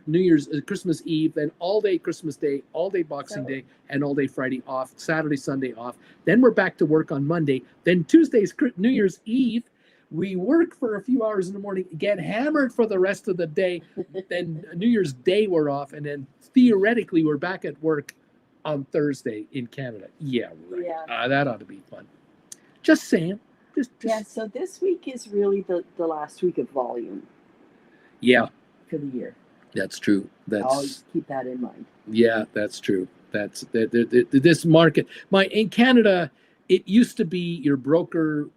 New Year's, Christmas Eve, then all day Christmas Day, all day Boxing Day, and all day Friday off, Saturday, Sunday off. Then we're back to work on Monday. Then Tuesday's New Year's Eve. We work for a few hours in the morning, get hammered for the rest of the day. Then New Year's Day we're off, and then theoretically we're back at work on Thursday in Canada. Yeah, right. Yeah. That ought to be fun. Just saying. Yeah, so this week is really the last week of volume. Yeah. For the year. That's true. Always keep that in mind. Yeah, that's true. That's this market. In Canada, it used to be your broker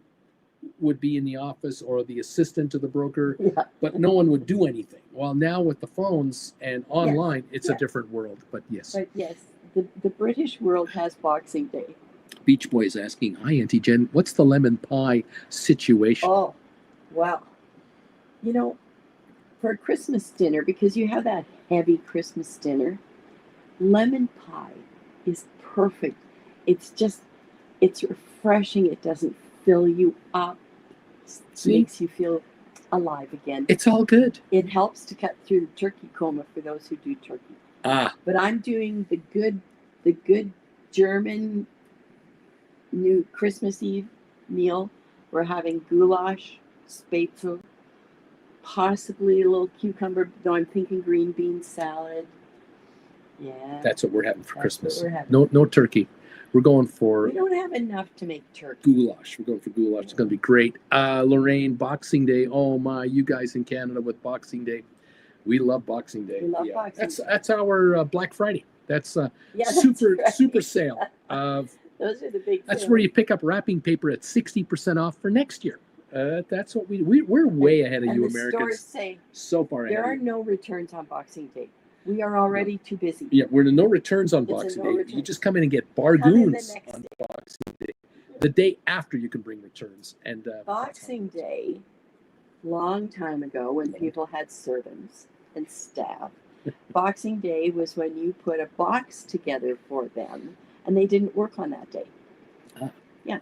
would be in the office or the assistant to the broker, but no one would do anything. Well, now with the phones and online, it's a different world. But yes. But yes, the British world has Boxing Day. Beach Boy is asking, hi, Auntie Jen, what's the lemon pie situation? Oh, wow. You know, for a Christmas dinner, because you have that heavy Christmas dinner, lemon pie is perfect. It's refreshing. It doesn't fill you up. It makes you feel alive again. It's all good. It helps to cut through the turkey coma for those who do turkey. But I'm doing the good German new Christmas Eve meal. We're having goulash, spätzle, possibly a little cucumber, though I'm thinking green bean salad. Yeah. That's what we're having for Christmas. No turkey. We're going for... We don't have enough to make turkey. Goulash. We're going for goulash. It's going to be great. Lorraine, Boxing Day. Oh my, you guys in Canada with Boxing Day. We love Boxing Day. We love Boxing Day. That's our Black Friday. That's super sale. Those are the big That's sales. where you pick up wrapping paper at 60% off for next year. That's what we're way ahead of and you the Americans. Stores say so far ahead. There are no returns on Boxing Day. We are already too busy. Yeah, we're no returns on Boxing Day. You just come in and get bargains on Boxing Day. The day after you can bring returns. And Boxing Day, long time ago when people had servants and staff, Boxing Day was when you put a box together for them and they didn't work on that day. Yeah.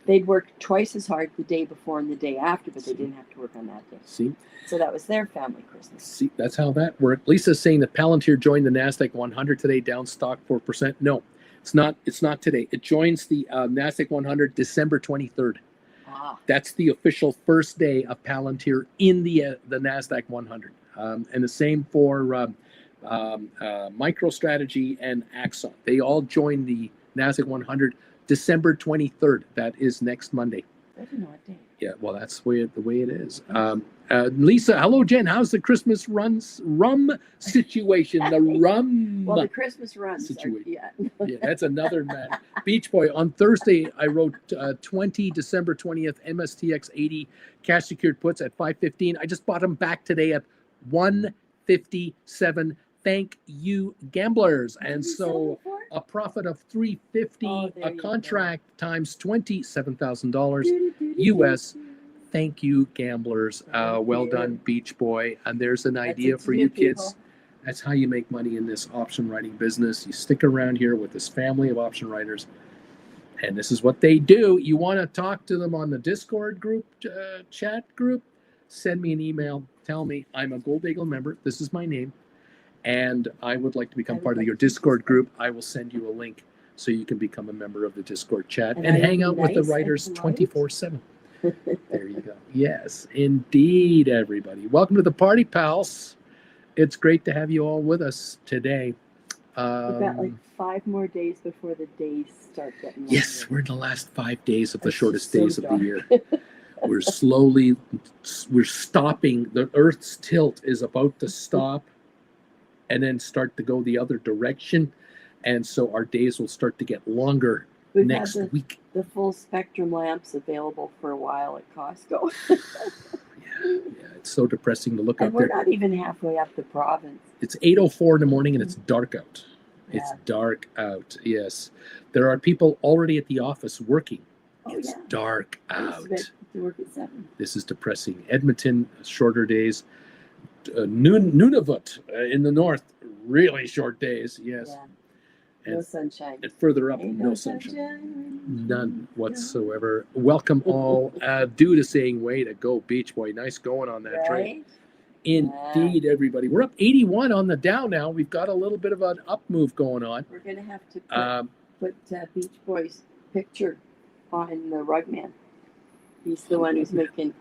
They'd work twice as hard the day before and the day after, but they didn't have to work on that day. See? So that was their family Christmas. See, that's how that worked. Lisa's saying that Palantir joined the NASDAQ 100 today, down stock 4%. No, it's not today. It joins the NASDAQ 100 December 23rd. That's the official first day of Palantir in the NASDAQ 100. And the same for MicroStrategy and Axon. They all join the NASDAQ 100 December 23rd. That is next Monday. That's an odd day. Yeah, well, that's the way it is. Lisa, hello, Jen. How's the Christmas rum situation? The rum. Well, the Christmas runs. Situation. Yeah, that's another man. Beach Boy. On Thursday, I wrote 20 December 20th MSTX 80 cash secured puts at 515. I just bought them back today at 157. Thank you, gamblers. And so a profit of $350 a contract times $27,000 US. Thank you, gamblers. Well done, Beach Boy. And there's an idea for you kids. That's how you make money in this option writing business. You stick around here with this family of option writers, and this is what they do. You want to talk to them on the Discord group, chat group, send me an email. Tell me I'm a Gold Eagle member. This is my name. And I would like to become part of your Discord group. I will send you a link so you can become a member of the Discord chat and hang out with the writers 24/7. There you go. Yes, indeed, everybody. Welcome to the party, pals. It's great to have you all with us today. We've got like 5 more days before the days start getting longer. Yes, we're in the last 5 days of the shortest days of the year. We're stopping. The Earth's tilt is about to stop and then start to go the other direction. And so our days will start to get longer next week. The full spectrum lamps available for a while at Costco. Yeah, it's so depressing to look out there. And we're not even halfway up the province. It's 8:04 in the morning and it's dark out. Yeah. It's dark out, yes. There are people already at the office working. It's dark out. To work at 7. This is depressing. Edmonton, shorter days. Nunavut in the north, really short days, yes. No sunshine. And further up, Ain't no sunshine. None whatsoever. Welcome all. Due to saying, way to go, Beach Boy. Nice going on that trade. Right? Indeed, everybody. We're up 81 on the Dow now. We've got a little bit of an up move going on. We're going to have to put Beach Boy's picture on the rug man. He's the one who's making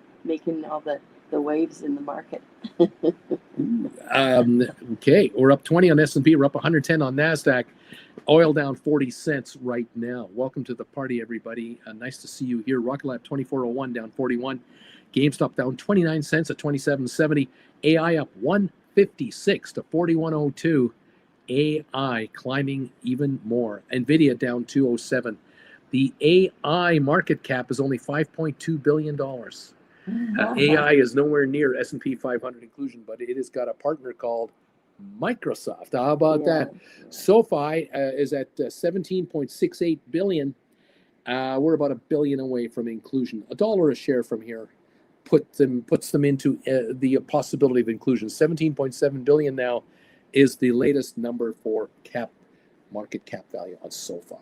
all the waves in the market. Okay, we're up 20 on S&P. We're up 110 on NASDAQ. Oil down 40 cents right now. Welcome to the party, everybody. Nice to see you here. Rocket Lab 2401 down 41. GameStop down 29 cents at 27.70. AI up 156 to 41.02. AI climbing even more. NVIDIA down 207. The AI market cap is only $5.2 billion. AI is nowhere near S&P 500 inclusion, but it has got a partner called Microsoft. How about that? Sofi is at 17.68 billion. We're about $1 billion away from inclusion. $1 a share from here puts them into the possibility of inclusion. 17.7 billion now is the latest number for market cap value on Sofi.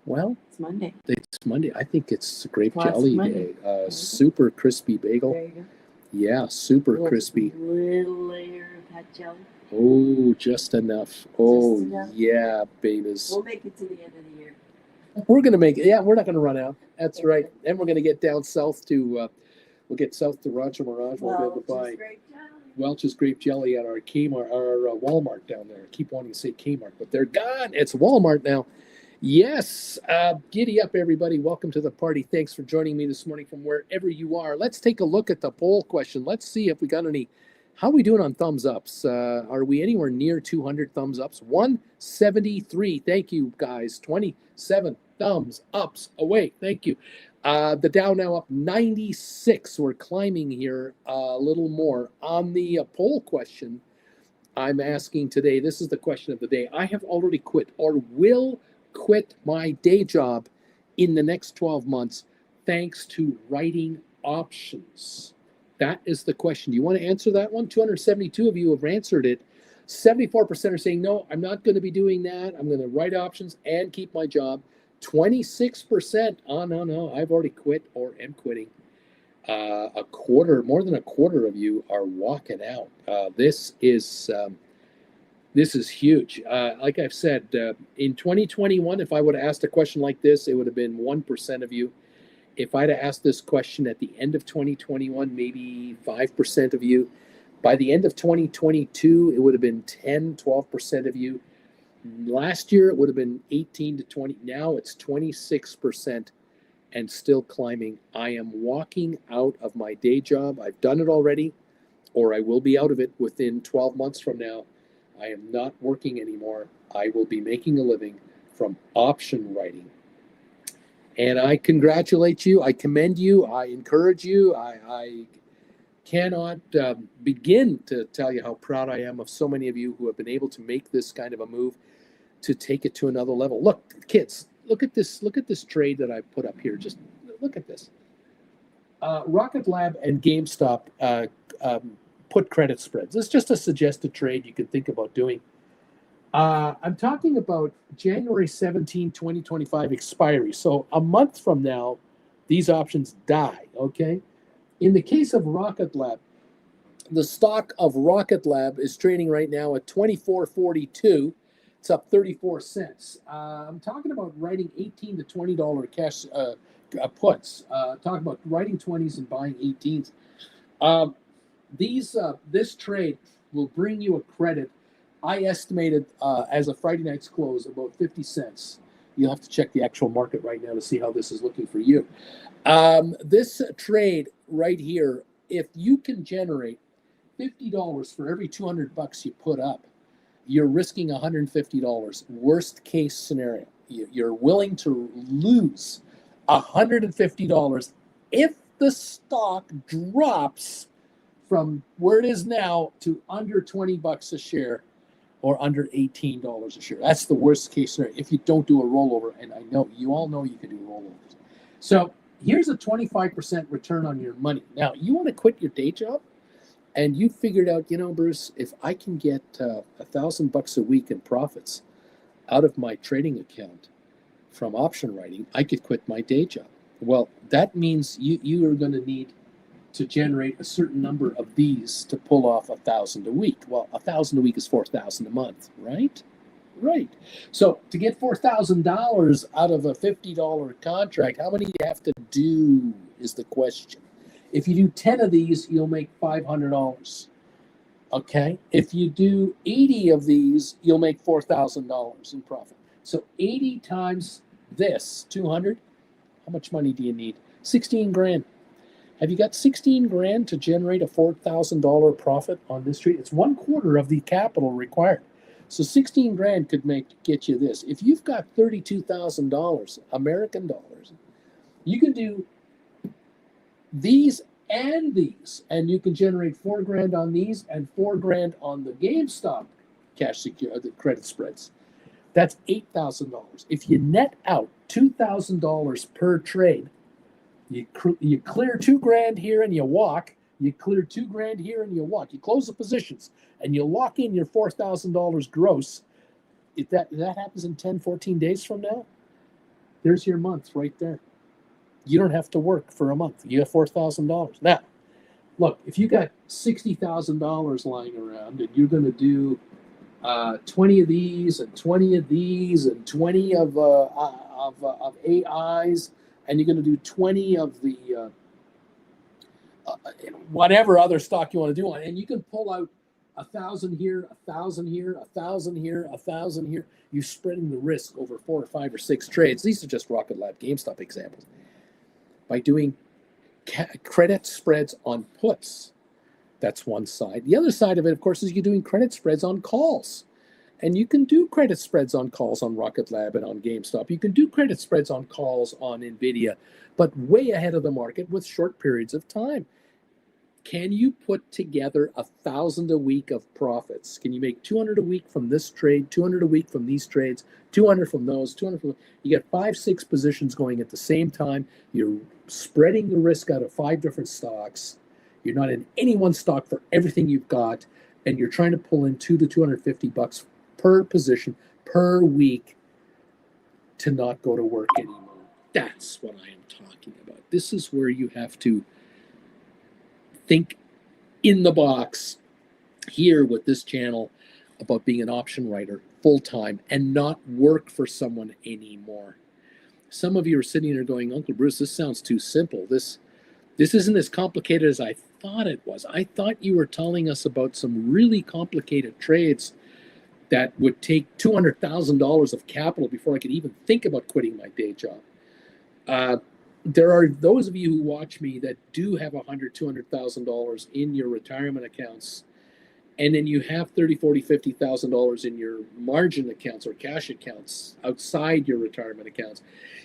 Well, it's Monday. It's Monday. I think it's grape jelly day. Super crispy bagel. There you go. Yeah, super crispy. Little layer of hot jelly. Oh, just enough. Oh, just enough. Yeah, babies. We'll make it to the end of the year. We're going to make it. Yeah, we're not going to run out. That's right. And we're going to get down south to, we'll get south to Rancho Mirage. We'll be able to buy Welch's grape jelly at our Kmart, our Walmart down there. I keep wanting to say Kmart, but they're gone. It's Walmart now. Yes, giddy up, everybody. Welcome to the party. Thanks for joining me this morning from wherever you are. Let's take a look at the poll question. Let's see if we got any. How are we doing on thumbs ups? Are we anywhere near 200 thumbs ups? 173. Thank you, guys. 27 thumbs ups away. Thank you. The Dow now up 96. We're climbing here a little more. On the poll question I'm asking today, this is the question of the day. I have already quit or will quit my day job in the next 12 months thanks to writing options. That is the question. Do you want to answer that one? 272 of you have answered it. 74% are saying, no, I'm not going to be doing that. I'm going to write options and keep my job. 26%, oh, no, I've already quit or am quitting. More than a quarter of you are walking out. This is huge. Like I've said, in 2021, if I would have asked a question like this, it would have been 1% of you. If I'd have asked this question at the end of 2021, maybe 5% of you. By the end of 2022, it would have been 10, 12% of you. Last year, it would have been 18 to 20. Now it's 26% and still climbing. I am walking out of my day job. I've done it already, or I will be out of it within 12 months from now. I am not working anymore. I will be making a living from option writing. And I congratulate you. I commend you. I encourage you. I cannot begin to tell you how proud I am of so many of you who have been able to make this kind of a move to take it to another level. Look, kids, look at this trade that I put up here. Just look at this. Rocket Lab and GameStop put credit spreads. It's just a suggested trade you could think about doing. I'm talking about January 17, 2025 expiry. So a month from now, these options die, okay? In the case of Rocket Lab, the stock of Rocket Lab is trading right now at $24.42. It's up 34 cents. I'm talking about writing $18 to $20 cash puts. Talking about writing 20s and buying 18s. This trade will bring you a credit. I estimated as of Friday night's close about 50 cents. You'll have to check the actual market right now to see how this is looking for you. This trade right here, if you can generate $50 for every $200 you put up, you're risking $150. Worst case scenario, you're willing to lose $150 if the stock drops from where it is now to under $20 a share or under $18 a share. That's the worst case scenario if you don't do a rollover. And I know you all know you can do rollovers. So here's a 25% return on your money. Now, you want to quit your day job? And you figured out, Bruce, if I can get $1,000 a week in profits, out of my trading account from option writing, I could quit my day job. Well, that means you are going to need to generate a certain number of these to pull off 1,000 a week. Well, 1,000 a week is 4,000 a month, right? Right. So to get $4,000 out of a $50 contract, how many do you have to do is the question. If you do 10 of these, you'll make $500. Okay. If you do 80 of these, you'll make $4,000 in profit. So 80 times this, 200, how much money do you need? 16 grand. Have you got 16 grand to generate a $4,000 profit on this trade? It's 1/4 of the capital required. So 16 grand could get you this. If you've got $32,000 American dollars, you can do these and these, and you can generate 4 grand on these and 4 grand on the GameStop cash secure, the credit spreads. That's $8,000. If you net out $2,000 per trade, you clear 2 grand here and you walk. You clear 2 grand here and you walk. You close the positions and you lock in your $4,000 gross. If that happens in 10, 14 days from now, there's your month right there. You don't have to work for a month. You have $4,000. Now, look, if you got $60,000 lying around and you're going to do 20 of these and 20 of these and 20 of AIs, and you're going to do 20 of the whatever other stock you want to do on, and you can pull out 1,000 here, 1,000 here, 1,000 here, 1,000 here. You're spreading the risk over 4 or 5 or 6 trades. These are just Rocket Lab GameStop examples. By doing credit spreads on puts, that's one side. The other side of it, of course, is you're doing credit spreads on calls. And you can do credit spreads on calls on Rocket Lab and on GameStop. You can do credit spreads on calls on NVIDIA, but way ahead of the market with short periods of time. Can you put together 1,000 a week of profits? Can you make 200 a week from this trade, 200 a week from these trades, 200 from those, 200 from... You get 5, 6 positions going at the same time. You're spreading the risk out of 5 different stocks. You're not in any one stock for everything you've got, and you're trying to pull in $200 to $250 per position per week to not go to work anymore. That's what I am talking about. This is where you have to think in the box here with this channel about being an option writer full-time and not work for someone anymore. Some of you are sitting there going, Uncle Bruce, this sounds too simple. This isn't as complicated as I thought it was. I thought you were telling us about some really complicated trades that would take $200,000 of capital before I could even think about quitting my day job. There are those of you who watch me that do have $100,000, $200,000 in your retirement accounts, and then you have $30,000, $40,000, $50,000 in your margin accounts or cash accounts outside your retirement accounts.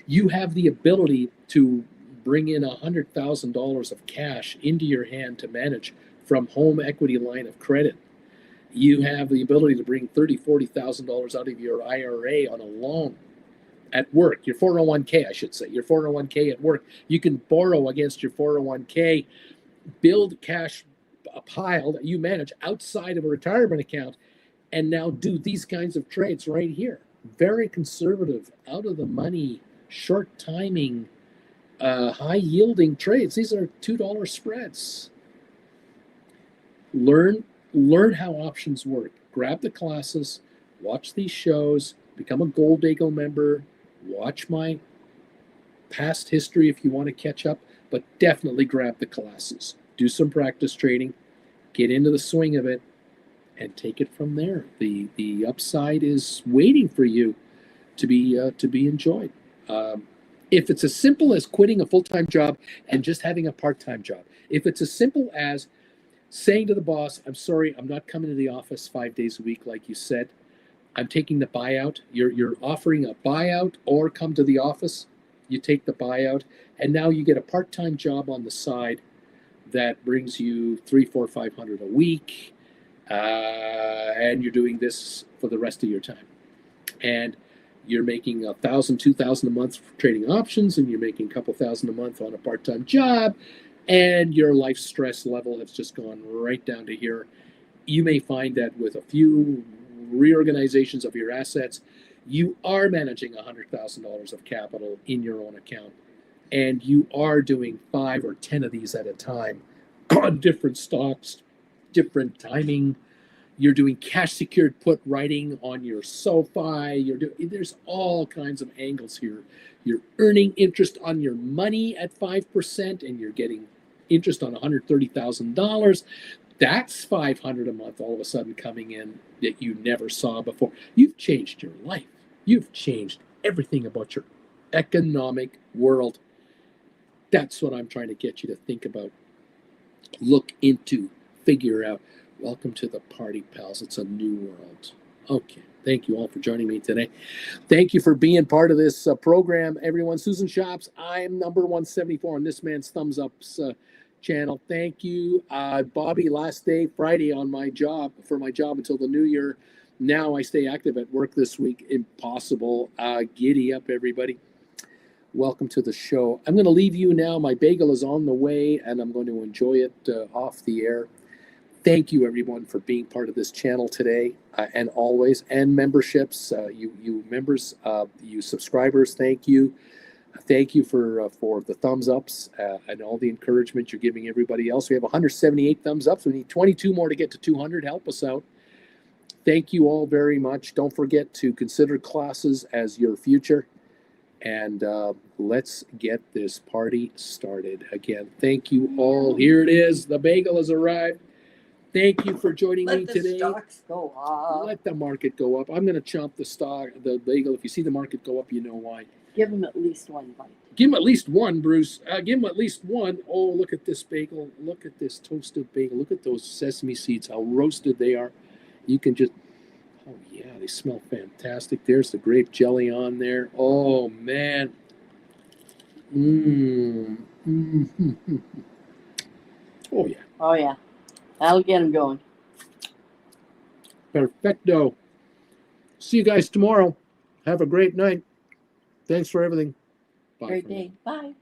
You have the ability to bring in $100,000 of cash into your hand to manage from home equity line of credit. You have the ability to bring $30,000, $40,000 out of your IRA on a loan at work, your 401k, I should say, your 401k at work. You can borrow against your 401k, build cash, a pile that you manage outside of a retirement account, and now do these kinds of trades right here. Very conservative, out of the money, short timing, high yielding trades. These are $2 spreads. Learn how options work. Grab the classes, watch these shows, become a Gold Eagle member, watch my past history if you want to catch up, but definitely grab the classes. Do some practice trading, get into the swing of it, and take it from there. The upside is waiting for you to be enjoyed. If it's as simple as quitting a full-time job and just having a part-time job, if it's as simple as saying to the boss, I'm sorry, I'm not coming to the office 5 days a week like you said, I'm taking the buyout. You're offering a buyout or come to the office, you take the buyout, and now you get a part-time job on the side that brings you $300, $400, $500 a week, and you're doing this for the rest of your time. And you're making $1,000, $2,000 a month for trading options, and you're making a couple thousand a month on a part-time job, and your life stress level has just gone right down to here. You may find that with a few reorganizations of your assets, you are managing $100,000 of capital in your own account, and you are doing 5 or 10 of these at a time on different stocks, different timing. You're doing cash secured put writing on your Sofi. There's all kinds of angles here. You're earning interest on your money at 5%, and you're getting interest on $130,000. That's $500 a month all of a sudden coming in that you never saw before. You've changed your life. You've changed everything about your economic world. That's what I'm trying to get you to think about. Look into, figure out. Welcome to the party, pals. It's a new world. Okay. Thank you all for joining me today. Thank you for being part of this program, everyone. Susan Shops, I'm number 174 on This Man's Thumbs Ups channel. Thank you. Bobby, last day, Friday on my job, until the new year. Now I stay active at work this week. Impossible. Giddy up, everybody. Welcome to the show. I'm going to leave you now. My bagel is on the way, and I'm going to enjoy it off the air. Thank you, everyone, for being part of this channel today, and always, and memberships. You members, you subscribers, thank you. Thank you for the thumbs ups and all the encouragement you're giving everybody else. We have 178 thumbs ups. We need 22 more to get to 200. Help us out. Thank you all very much. Don't forget to consider classes as your future. And let's get this party started. Again, thank you all. Here it is. The bagel has arrived. Thank you for joining me today. Let the stocks go up. Let the market go up. I'm going to chomp the bagel. If you see the market go up, you know why. Give him at least one bite. Give him at least one, Bruce. Give him at least one. Oh, look at this bagel. Look at this toasted bagel. Look at those sesame seeds, how roasted they are. You can just, oh yeah, they smell fantastic. There's the grape jelly on there. Oh, man. Oh, yeah. Oh, yeah. That'll get him going. Perfecto. See you guys tomorrow. Have a great night. Thanks for everything. Bye. Great day. Bye.